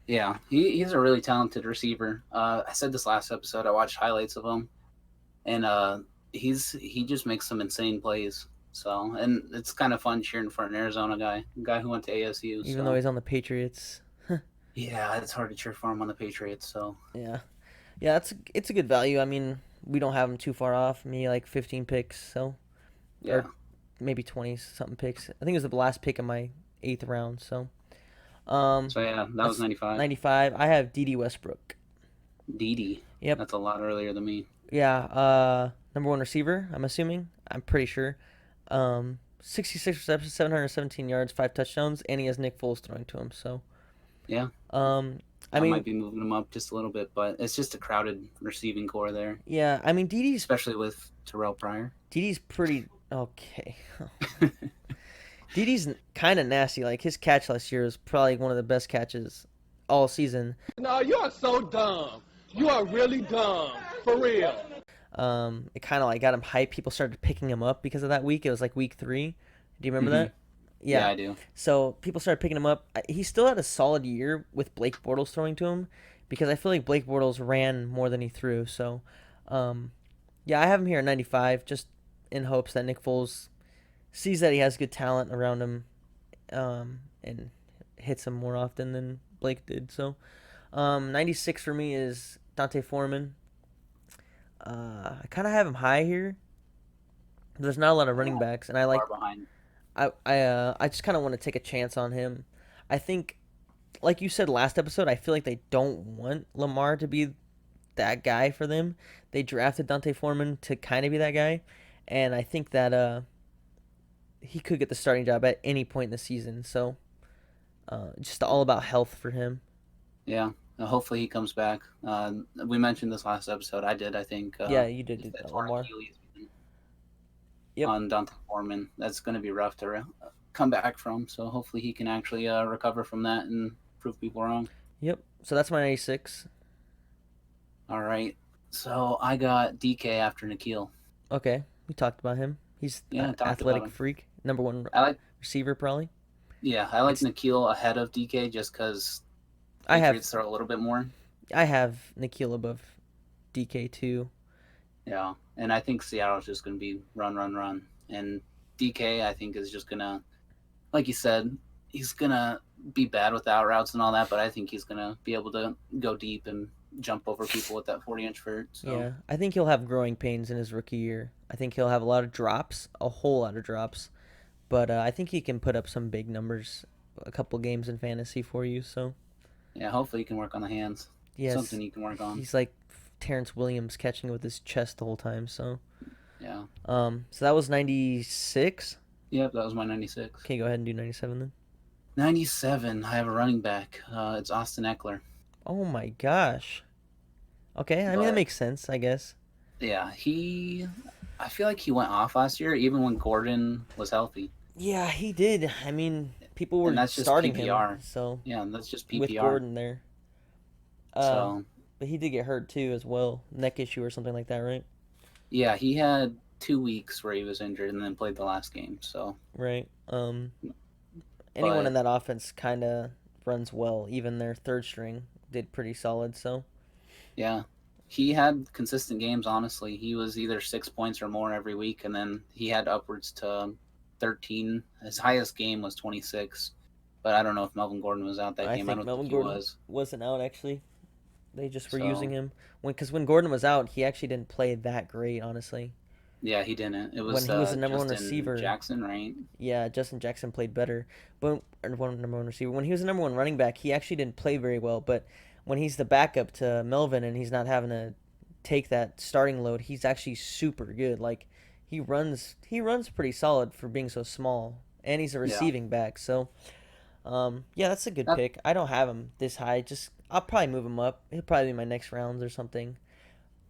Yeah, he's a really talented receiver. I said this last episode. I watched highlights of him, and he just makes some insane plays. So, and it's kind of fun cheering for an Arizona guy, a guy who went to ASU. even though So, he's on the Patriots, yeah, it's hard to cheer for him on the Patriots. So, yeah, yeah, it's a good value. I mean, we don't have him too far off. Me like 15 picks, so yeah. or maybe 20 something picks. I think it was the last pick of my eighth round. So um, So yeah, that was that's 95. 95. I have D.D. Westbrook. Didi. Yep. That's a lot earlier than me. Yeah, number one receiver, I'm assuming. I'm pretty sure. 66 receptions, 717 yards, 5 touchdowns, and he has Nick Foles throwing to him. So, Yeah, um, I I might mean, be moving him up just a little bit, but it's just a crowded receiving core there, yeah, I mean, especially with Terrell Pryor. Didi's pretty okay. Didi's kind of nasty. Like his catch last year was probably one of the best catches all season. No, you are so dumb. You are really dumb. For real. It kind of like got him hyped. People started picking him up because of that week. It was like week 3. Do you remember Mhm. that? Yeah, Yeah. I do. So people started picking him up. He still had a solid year with Blake Bortles throwing to him because I feel like Blake Bortles ran more than he threw. So, um, yeah, I have him here at 95 just in hopes that Nick Foles sees that he has good talent around him and hits him more often than Blake did. So, 96 for me is Dante Foreman. I kind of have him high here. There's not a lot of running backs, and Far behind. I just kind of want to take a chance on him. I think, like you said last episode, I feel like they don't want Lamar to be that guy for them. They drafted Dante Foreman to kind of be that guy, and I think that he could get the starting job at any point in the season. So, just all about health for him. Yeah. Hopefully he comes back. We mentioned this last episode. I did, I think. Yeah, you did do That that, torn Lamar. Achilles Yep. on Dante Foreman. That's going to be rough to come back from. So hopefully he can actually recover from that and prove people wrong. Yep. So that's my 96. All right. So I got DK after Nikhil. Okay, we talked about him. He's Yeah, I an talked about athletic him. freak, number one I like, receiver probably. yeah, I like It's Nikhil ahead of DK just because I have Patriots throw a little bit more. I have Nikhil above DK too. Yeah, and I think Seattle's just going to be run, run, run, and DK I think is just gonna, like you said, he's gonna be bad with out routes and all that, but I think he's gonna be able to go deep and jump over people with that 40-inch vert. So Yeah, I think he'll have growing pains in his rookie year. I think he'll have a lot of drops, a whole lot of drops. But I think he can put up some big numbers, a couple games in fantasy for you. So yeah, hopefully he can work on the hands. yes, Something he can work on. he's like Terrence Williams catching it with his chest the whole time. So Yeah. so that was 96. Yep, that was my 96. Okay, go ahead and do 97 then. 97, I have a running back. It's Austin Eckler. Oh my gosh. Okay, I mean that But- makes sense, I guess. Yeah, I feel like he went off last year, even when Gordon was healthy. Yeah, he did. I mean, people were And that's just starting PPR. him, so Yeah, that's just PPR. with Gordon there. So But he did get hurt too as well, neck issue or something like that, right? yeah, he had 2 weeks where he was injured and then played the last game. So Right. Anyone But- in that offense kind of runs well. Even their third string did pretty solid. So yeah, he had consistent games. Honestly, he was either 6 points or more every week, and then he had upwards to 13. His highest game was 26. But I don't know if Melvin Gordon was out that I game. think I don't Melvin think Gordon he was. wasn't out actually. They just were So- using him because when Gordon was out, he actually didn't play that great, honestly. Yeah, he didn't. It was When he was the number one Justin receiver. Jackson, right? Yeah, Justin Jackson played better, but number one receiver. When he was the number one running back, he actually didn't play very well. But when he's the backup to Melvin and he's not having to take that starting load, he's actually super good. Like he runs pretty solid for being so small, and he's a receiving back. So, yeah, that's a good That- pick. I don't have him this high. Just I'll probably move him up. He'll probably be my next rounds or something.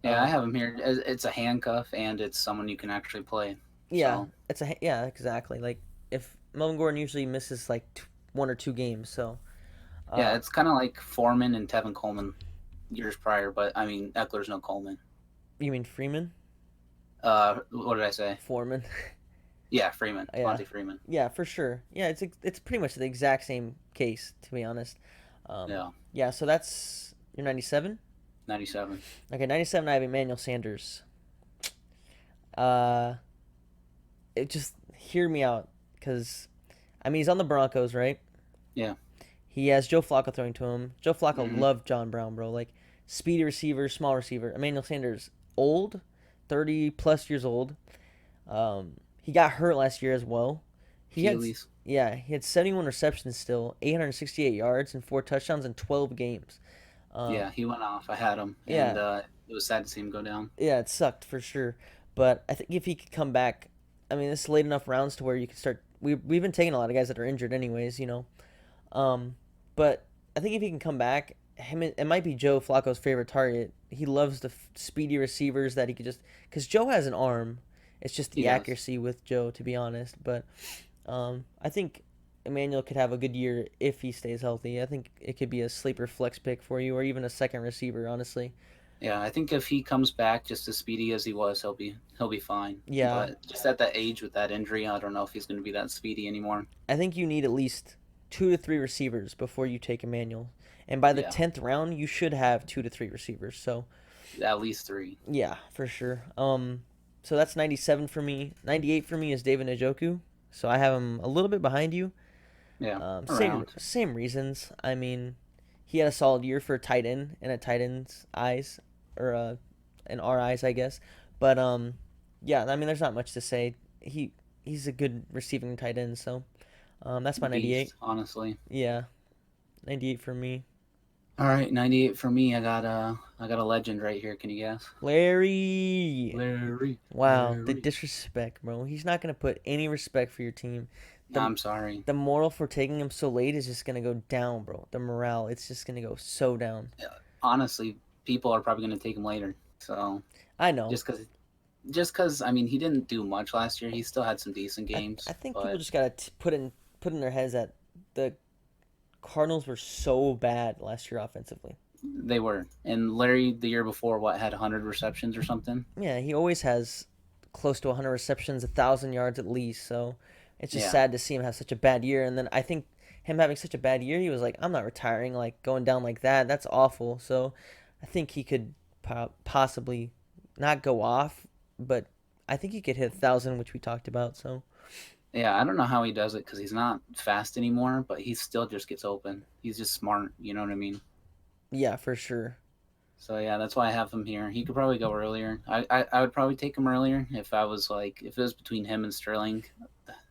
Yeah, Um, I have him here. It's a handcuff, and it's someone you can actually play. Yeah, So- yeah, exactly. Like if Melvin Gordon usually misses like 1 or 2 games, so Yeah, it's kind of like Foreman and Tevin Coleman years prior, but I mean Eckler's no Coleman. you mean Freeman, What did I say? Foreman? Yeah, Freeman, Yeah. Monty Freeman. Yeah, for sure. Yeah, it's pretty much the exact same case, to be honest. Yeah, Yeah, so that's your 97. 97. Okay, 97. I have Emmanuel Sanders. It just hear me out, because I mean he's on the Broncos, right? Yeah. He has Joe Flacco throwing to him. Joe Flacco Mhm. loved John Brown, bro. Like speedy receiver, small receiver. Emmanuel Sanders, old, 30 plus years old. He got hurt last year as well. He had Achilles. Yeah, he had 71 receptions still, 868 yards and 4 touchdowns in 12 games. Yeah, he went off. I had him, yeah. and it was sad to see him go down. Yeah, it sucked for sure. But I think if he could come back, I mean, it's late enough rounds to where you can start. We've been taking a lot of guys that are injured, anyways, you know. But I think if he can come back, it might be Joe Flacco's favorite target. He loves the speedy receivers that he could just, because Joe has an arm. It's just the He does. accuracy with Joe, to be honest. But I think Emmanuel could have a good year if he stays healthy. I think it could be a sleeper flex pick for you, or even a second receiver, honestly. Yeah, I think if he comes back just as speedy as he was, he'll be fine. Yeah. But just at that age with that injury, I don't know if he's going to be that speedy anymore. I think you need at least 2 to 3 receivers before you take Emmanuel. And by the Yeah. 10th round, you should have 2 to 3 receivers. So, At least 3. yeah, for sure. So that's 97 for me. 98 for me is David Njoku. So I have him a little bit behind you. Yeah, Same around. same reasons. I mean, he had a solid year for a tight end in a tight end's eyes, or in our eyes, I guess. But yeah, I mean, there's not much to say. He's a good receiving tight end. So that's my 98. Beast, honestly. Yeah, 98 for me. All right, 98 for me. I got a legend right here. Can you guess? Larry. Larry. Wow, the Larry. disrespect, bro. He's not gonna put any respect for your team. The- I'm sorry. The moral for taking him so late is just gonna go down, bro. The morale, it's just gonna go so down. Honestly, people are probably going to take him later. So I know. just because I mean he didn't do much last year. He still had some decent I- games. I think but people just gotta put in their heads that the Cardinals were so bad last year offensively. they were. And Larry the year before had 100 receptions or something. Yeah, he always has close to 100 receptions, 1,000 yards at least. So it's just Yeah. sad to see him have such a bad year. And then I think him having such a bad year, he was like, I'm not retiring. Like going down like that, that's awful. So I think he could possibly not go off, but I think he could hit 1,000, which we talked about. So Yeah, I don't know how he does it because he's not fast anymore, but he still just gets open. He's just smart, you know what I mean? Yeah, for sure. So yeah, that's why I have him here. He could probably go earlier. I would probably take him earlier if I was like if it was between him and Sterling.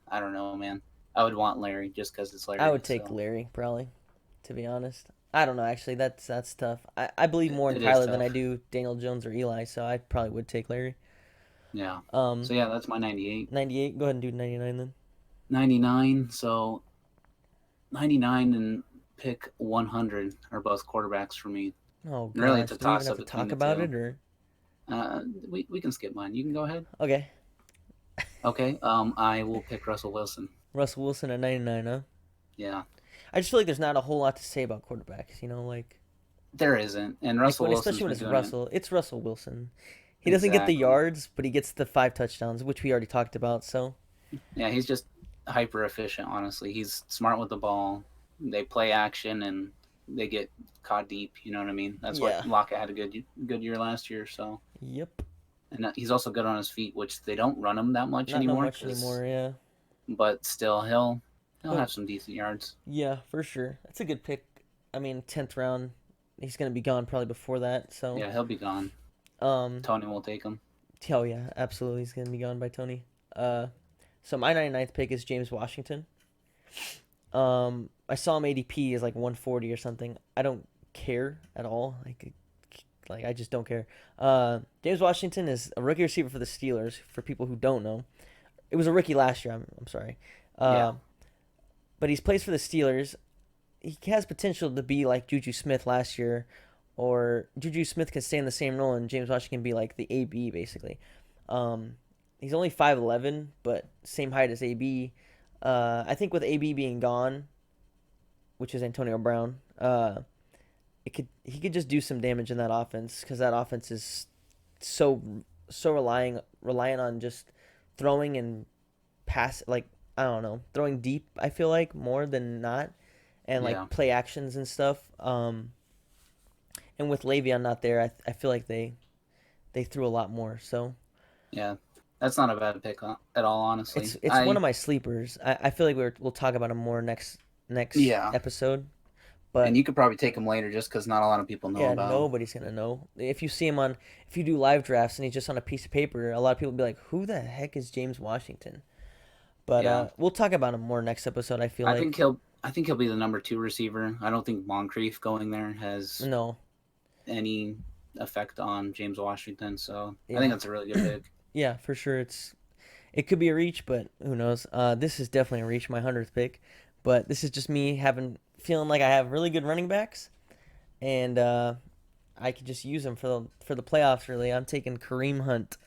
I don't know, man. I would want Larry just because it's I Larry. would take So Larry probably, to be honest. I don't know. Actually, that's tough. I believe more in it is Kyler than I tough. do Daniel Jones or Eli, so I probably would take Larry. Yeah. Um, So yeah, that's my 98. 98. Go ahead and do 99 then. 99. So 99 and pick 100 are both quarterbacks for me. Oh And really, it's gosh, a do we even toss have up to between talk the about two. it or? We can skip mine. You can go ahead. Okay, Okay. I will pick Russell Wilson. Russell Wilson at 99, huh? Yeah. I just feel like there's not a whole lot to say about quarterbacks, you know, There isn't, and like Russell when Wilson's especially when been it's doing it Russell, it's Russell Wilson. He doesn't get the exactly. yards, but he gets the 5 touchdowns, which we already talked about. So Yeah, he's just hyper efficient. Honestly, he's smart with the ball. They play action and they get caught deep. You know what I mean? That's why yeah, Lockett had a good year last year. So, yep, and he's also good on his feet, which they don't run him that much not anymore. much anymore. Yeah, But still, he'll he'll have some decent yards. yeah for sure. That's a good pick. I mean, 10th round, he's gonna be gone probably before that. So Yeah, he'll be gone. um, Tony will take him. oh yeah, absolutely, he's gonna be gone by Tony. So my 99th pick is James Washington. I saw him ADP is like 140 or something. I don't care at all. Like I just don't care. James Washington is a rookie receiver for the Steelers. For people who don't know, it was a rookie last year. I'm sorry. Yeah, But he's plays for the Steelers. He has potential to be like Juju Smith last year, or Juju Smith can stay in the same role and James Washington can be like the AB basically. Um, he's only 5'11", but same height as AB. I think with AB being gone, which is Antonio Brown, he could just do some damage in that offense because that offense is so reliant on just throwing and pass like I don't know throwing deep. I feel like more than not, and yeah, like play actions and stuff. And with Le'Veon not there, I feel like they threw a lot more. So yeah. That's not a bad pick at all, honestly. it's one of my sleepers. I feel like we'll talk about him more next Yeah, episode. and But you could probably take him later just because not a lot of people know yeah, about him. nobody's gonna know. If you see him on, if you do live drafts and he's just on a piece of paper, a lot of people will be like, "Who the heck is James Washington?" But Yeah, we'll talk about him more next episode. I feel like I think he'll be the number two receiver. I don't think Moncrief going there has no, any effect on James Washington. So I think yeah, that's a really good pick. yeah, for sure. It could be a reach, but who knows? This is definitely a reach, my 100th pick. But this is just me feeling like I have really good running backs, and I could just use them for the playoffs. Really, I'm taking Kareem Hunt.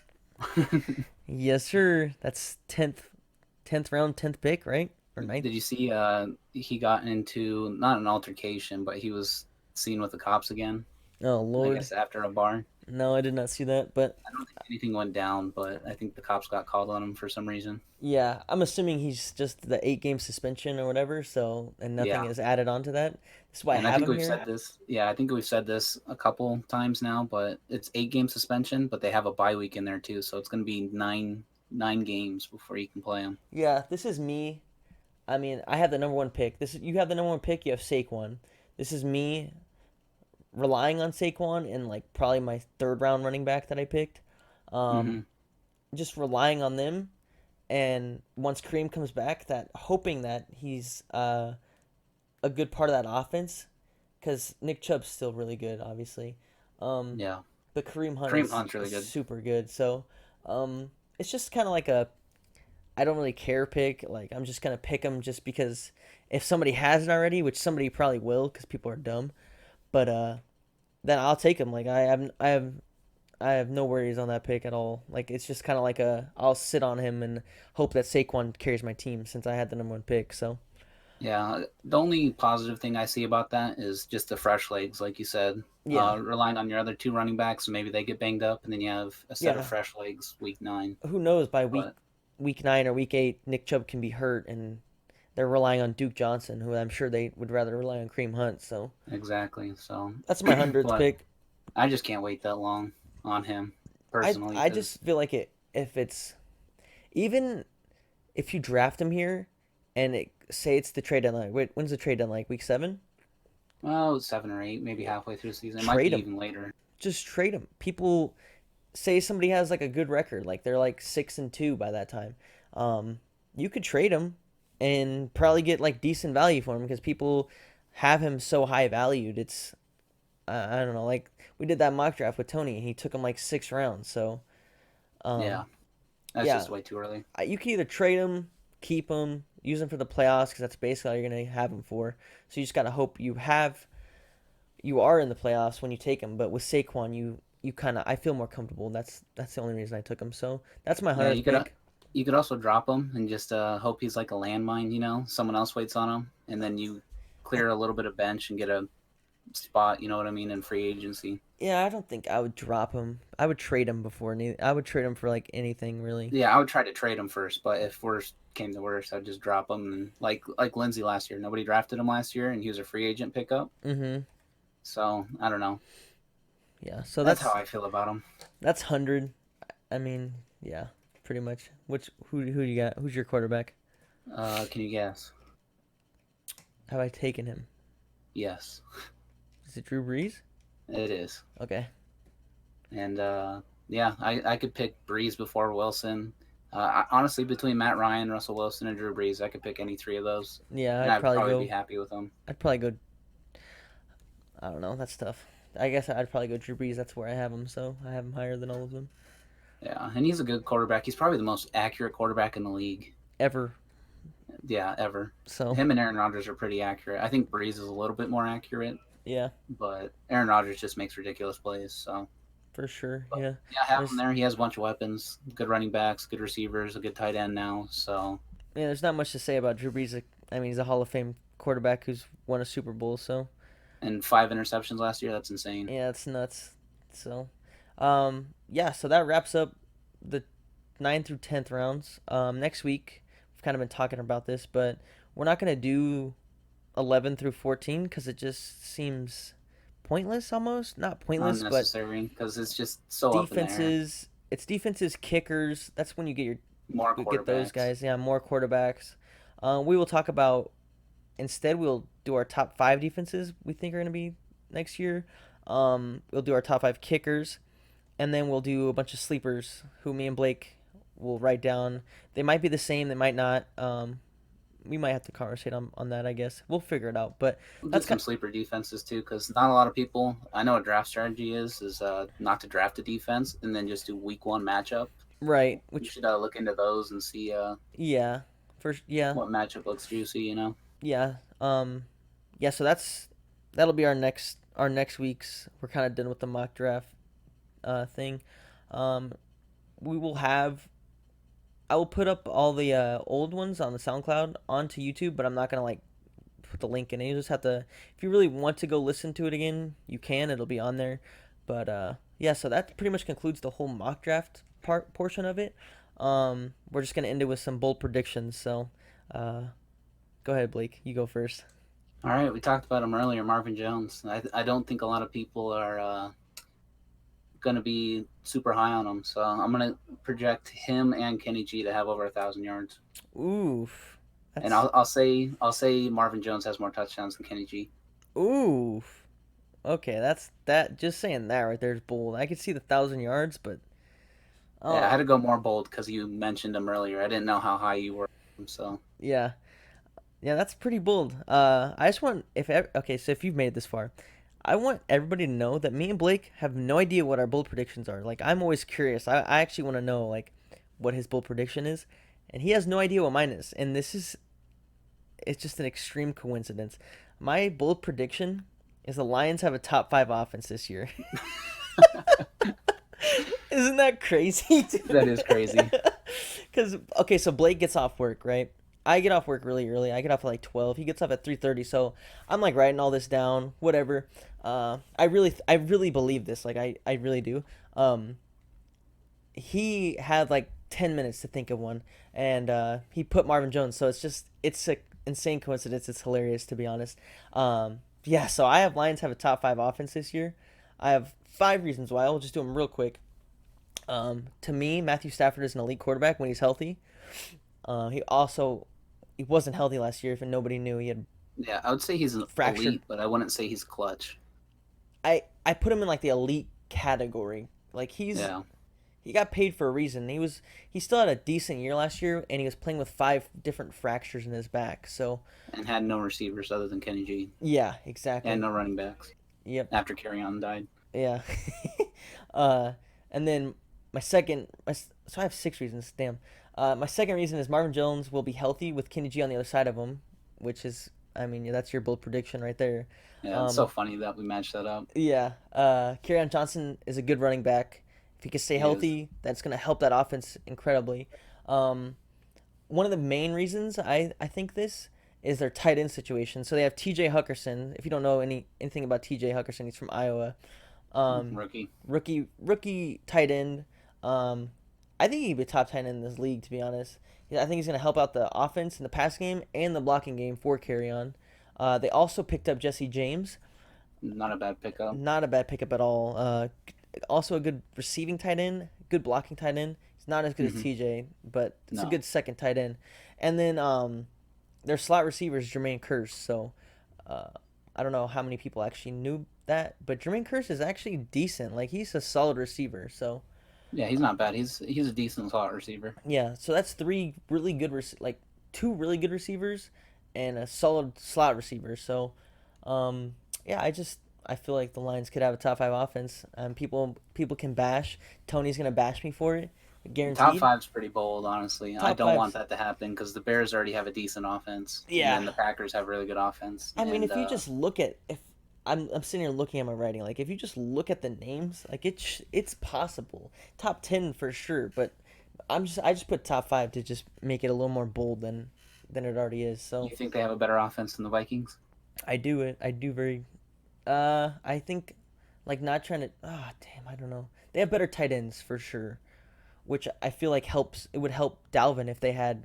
Yes, sir. That's tenth round, 10th pick, right? Or ninth? Did you see he got into not an altercation, but he was seen with the cops again, Oh I Lord, guess after a bar. no, I did not see that. But I don't think anything went down, but I think the cops got called on him for some reason. yeah, I'm assuming he's just the 8 game suspension or whatever. So and nothing Yeah. is added on to that. That's why I And I have think him we've here. said this. Yeah, I think we've said this a couple times now, but it's 8 game suspension, but they have a bye week in there too, so it's going to be nine games before you can play them. Yeah, this is me. I mean, I have the number one pick. You have the number one pick. You have Saquon. This is me relying on Saquon and like probably my 3rd round running back that I picked. Hmm. Um, just relying on them, and once Kareem comes back, that hoping that he's a good part of that offense, because Nick Chubb's still really good, obviously. Um, Yeah, but Kareem Hunt Kareem Hunt's really is good. super good. So, it's just kind of like a I don't really care pick. Like I'm just gonna pick him just because if somebody has it already, which somebody probably will, because people are dumb. But then I'll take him. Like I have no worries on that pick at all. Like it's just kind of like I'll sit on him and hope that Saquon carries my team since I had the number one pick. So Yeah, the only positive thing I see about that is just the fresh legs, like you said. yeah, Relying on your other two running backs, maybe they get banged up, and then you have a set of yeah. fresh legs week 9. Who knows by But week 9 or week 8, Nick Chubb can be hurt and they're relying on Duke Johnson, who I'm sure they would rather rely on Kareem Hunt. So exactly, so that's my 100th but pick. I just can't wait that long on him personally I because just feel like if it's even if you draft him here, and say it's the trade deadline. Wait, when's the trade deadline? Like week 7? Well, 7 or 8, maybe halfway through the season. It might Trade be him. even later. Just trade him. People say somebody has like a good record, like they're like 6-2 by that time. You could trade him and probably get like decent value for him because people have him so high valued. It's I don't know, like we did that mock draft with Tony, and he took him like 6 rounds. So Yeah, um, that's yeah, just way too early. you can either trade him, keep him, use him for the playoffs because that's basically all you're gonna have him for. So you just gotta hope you are in the playoffs when you take him. But with Saquon, you kind of I feel more comfortable. That's the only reason I took him. So that's my Yeah, 100th pick. you could also drop him and just hope he's like a landmine. Someone else waits on him, and then you clear a little bit of bench and get a spot. You know what I mean, in free agency. Yeah, I don't think I would drop him. I would trade him I would trade him for like anything really. Yeah, I would try to trade him first, but if worst came to worst, I'd just drop him. And like Lindsey last year, nobody drafted him last year, and he was a free agent pickup. Mm-hmm. So I don't know. Yeah. So That's how I feel about him. that's 100. I mean, yeah, pretty much. Who do you got? Who's your quarterback? Can you guess? Have I taken him? Yes, Is it Drew Brees? it is. Okay. And yeah, I could pick Breeze before Wilson. Honestly, between Matt Ryan, Russell Wilson, and Drew Brees, I could pick any three of those, Yeah, and I'd I'd probably probably go. be happy with them. I'd probably go. I don't know. That's tough. I guess I'd probably go Drew Brees. That's where I have him. So I have him higher than all of them Yeah, and he's a good quarterback. He's probably the most accurate quarterback in the league. ever. Yeah, ever. So Him and Aaron Rodgers are pretty accurate. I think Breeze is a little bit more accurate, yeah, but Aaron Rodgers just makes ridiculous plays. So for sure. but, Yeah. yeah, have There's, him there. He has a bunch of weapons, good running backs, good receivers, a good tight end now. So yeah. There's not much to say about Drew Brees. I mean, he's a Hall of Fame quarterback who's won a Super Bowl. So and 5 interceptions last year. That's insane. yeah, it's nuts. So, yeah. So that wraps up the 9th through 10th rounds. Next week we've kind of been talking about this, but we're not gonna do 11 through 14 because it just seems pointless almost. Not pointless, but Unnecessary because it's just so up in the air. defenses. It's defenses, kickers. That's when you get More get those quarterbacks. guys. Yeah, more quarterbacks. We will talk about instead. We'll do our top 5 defenses we think are going to be next year. We'll do our top 5 kickers, and then we'll do a bunch of sleepers who me and Blake will write down. They might be the same. They might not. We might have to conversate on that. I guess we'll figure it out. But We'll do that's some sleeper defenses too, because not a lot of people. I know a draft strategy is not to draft a defense and then just do week 1 matchup. right. We Which should look into those and see yeah, first yeah. what matchup looks juicy. Yeah. Yeah, so that'll be our next week's. We're kind of done with the mock draft thing. We will have I will put up all the old ones on the SoundCloud onto YouTube, but I'm not going to like put the link in it. You just have to if you really want to go listen to it again, you can. It'll be on there. But yeah, so that pretty much concludes the whole mock draft portion of it. We're just going to end it with some bold predictions. So, go ahead, Blake. You go first. All right, we talked about him earlier, Marvin Jones. I don't think a lot of people are going to be super high on him, so I'm going to project him and Kenny G to have over 1,000 yards. Oof. And I'll say Marvin Jones has more touchdowns than Kenny G. Oof. Okay, that's that. Just saying that right there is bold. I could see the 1,000 yards, but Yeah, I had to go more bold because you mentioned him earlier. I didn't know how high you were, so yeah, that's pretty bold. I just want okay, so if you've made it this far, I want everybody to know that me and Blake have no idea what our bold predictions are. Like I'm always curious. I actually want to know like what his bold prediction is, and he has no idea what mine is. And it's just an extreme coincidence. My bold prediction is the Lions have a top 5 offense this year. Isn't that crazy? Dude? that is crazy. Because okay, so Blake gets off work, right? I get off work really early. I get off at like 12. He gets off at 3:30. So I'm like writing all this down, whatever. I really believe this. Like I really do. He had like 10 minutes to think of one, and he put Marvin Jones. So it's a insane coincidence. It's hilarious to be honest. Yeah. So I have Lions have a top 5 offense this year. I have 5 reasons why. I'll just do them real quick. To me, Matthew Stafford is an elite quarterback when he's healthy. He wasn't healthy last year. If nobody knew, he had Yeah, I would say he's an fractured. elite, but I wouldn't say he's clutch. I put him in like the elite category. Like Yeah, he got paid for a reason. He still had a decent year last year, and he was playing with 5 different fractures in his back. So and had no receivers other than Kenny G, yeah, and exactly. no running backs Yep. after Carry died. Yeah. uh, and then so I have 6 reasons. Damn. My second reason is Marvin Jones will be healthy with Kenny G on the other side of him, which is, I mean, yeah, that's your bold prediction right there. Yeah, it's so Um, funny that we matched that up. yeah. Kerryon Johnson is a good running back. If he can stay He is. healthy, that's gonna help that offense incredibly. Um, One of the main reasons I think this is their tight end situation. So they have T.J. Huckerson. If you don't know anything about T.J. Huckerson, he's from Iowa. Um, Rookie. rookie tight end. Um, I think he'd be a top tight end in this league, to be honest. Yeah, I think he's gonna help out the offense in the pass game and the blocking game for Carry On. They also picked up Jesse James. Not a bad pickup. Not a bad pickup at all. Also a good receiving tight end, good blocking tight end. He's not as good as Mhm. TJ, but it's a No. good second tight end. And then their slot receiver is Jermaine Kearse. So uh, I don't know how many people actually knew that, but Jermaine Kearse is actually decent. Like he's a solid receiver. So Yeah, he's not bad. He's a decent slot receiver. yeah, so that's like 2 really good receivers and a solid slot receiver. So yeah, I feel like the Lions could have a top 5 offense. People can bash. Tony's gonna bash me for it, Top guaranteed. five's pretty bold, honestly. I Top don't five's want that to happen because the Bears already have a decent offense, and yeah. then the Packers have really good offense. I mean, And if you just look at if I'm sitting here looking at my writing, like if you just look at the names, like it's possible. Top 10 for sure, but I just put top 5 to just make it a little more bold than it already is. So you think they have a better offense than the Vikings? I do very I think like not trying to damn, I don't know. They have better tight ends for sure, which I feel like helps. It would help Dalvin if he had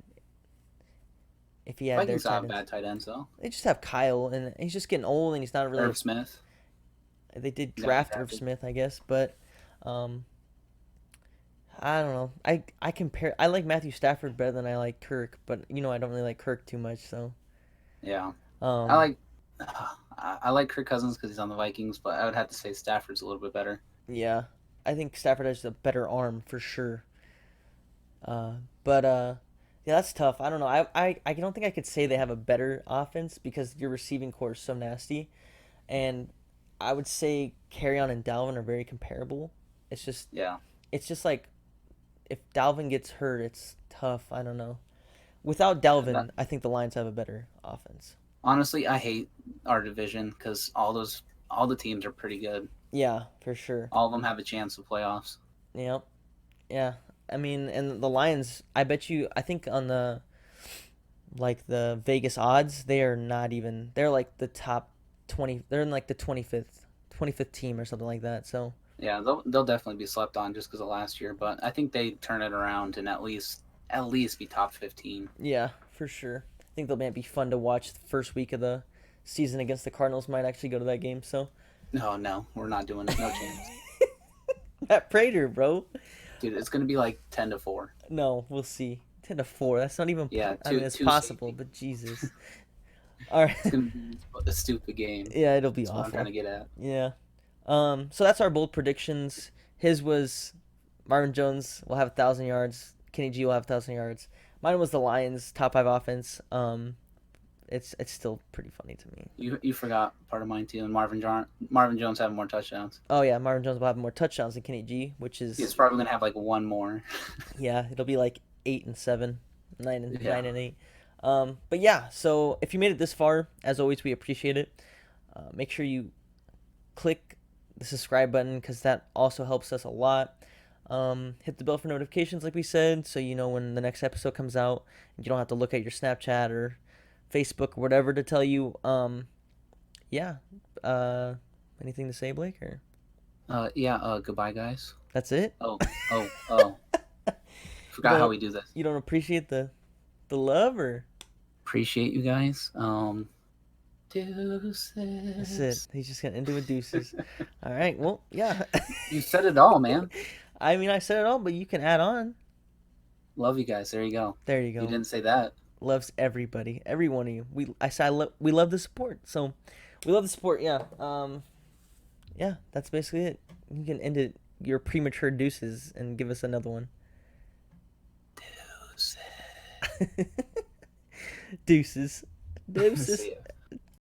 their Vikings tight have ends. bad tight ends though. They just have Kyle, and he's just getting old, and he's not really. Irv Smith. They did Got draft Irv drafted. Smith, I guess, but um, I don't know. I like Matthew Stafford better than I like Kirk, but I don't really like Kirk too much. So Yeah, I um, like I like Kirk Cousins because he's on the Vikings, but I would have to say Stafford's a little bit better. yeah, I think Stafford has a better arm for sure. Uh, but yeah, that's tough. I don't know. I don't think I could say they have a better offense because your receiving core is so nasty, and I would say Carryon and Dalvin are very comparable. It's just Yeah, it's just like if Dalvin gets hurt, it's tough. I don't know. Without that, Dalvin, I think the Lions have a better offense. honestly, I hate our division because all the teams are pretty good. Yeah, for sure. All of them have a chance of playoffs. Yeah, yeah. I mean, and the Lions. I think on the Vegas odds, they are not even. They're like the top 20. They're in like the 25th team or something like that. So Yeah, they'll definitely be slept on just because of last year, but I think they turn it around and at least be top 15. yeah, for sure. I think they'll be fun to watch the first week of the season against the Cardinals. Might actually go to that game. So No, we're not doing it. No chance, Matt Prater, bro. dude. It's gonna be like 10-4. No, we'll see. 10-4. That's not even. Yeah, I mean, it's two possible, safety. but Jesus. All right. It's gonna be a stupid game. Yeah, it'll be That's what I'm trying awful. to get at. Yeah. So that's our bold predictions. His was Marvin Jones will have 1,000 yards. Kenny G will have 1,000 yards. Mine was the Lions top 5 offense. It's still pretty funny to me. You forgot part of mine too, and Marvin Jones having more touchdowns. Oh yeah, Marvin Jones will have more touchdowns than Kenny G, which He's is probably gonna have like one more. yeah, it'll be like 8-7, 9 and Yeah. 8. But yeah, so if you made it this far, as always, we appreciate it. Make sure you click the subscribe button because that also helps us a lot. Hit the bell for notifications, like we said, so you know when the next episode comes out. And you don't have to look at your Snapchat or Facebook or whatever to tell you. Yeah. Uh, Anything to say, Blake? Or Yeah. Goodbye, guys. that's it? Oh. Forgot how we do this. You don't appreciate the love, or Appreciate you guys. that's it? Deuces. He's just gonna end it with deuces. All right. Well, yeah. You said it all, man. I mean, I said it all, but you can add on. Love you guys. There you go. There you You go. didn't say that. Loves everybody, every one of you. We love the support. So, we love the support. Yeah. Yeah. That's basically it. You can end it. Your premature deuces and give us another one. Deuces. Deuces. See ya.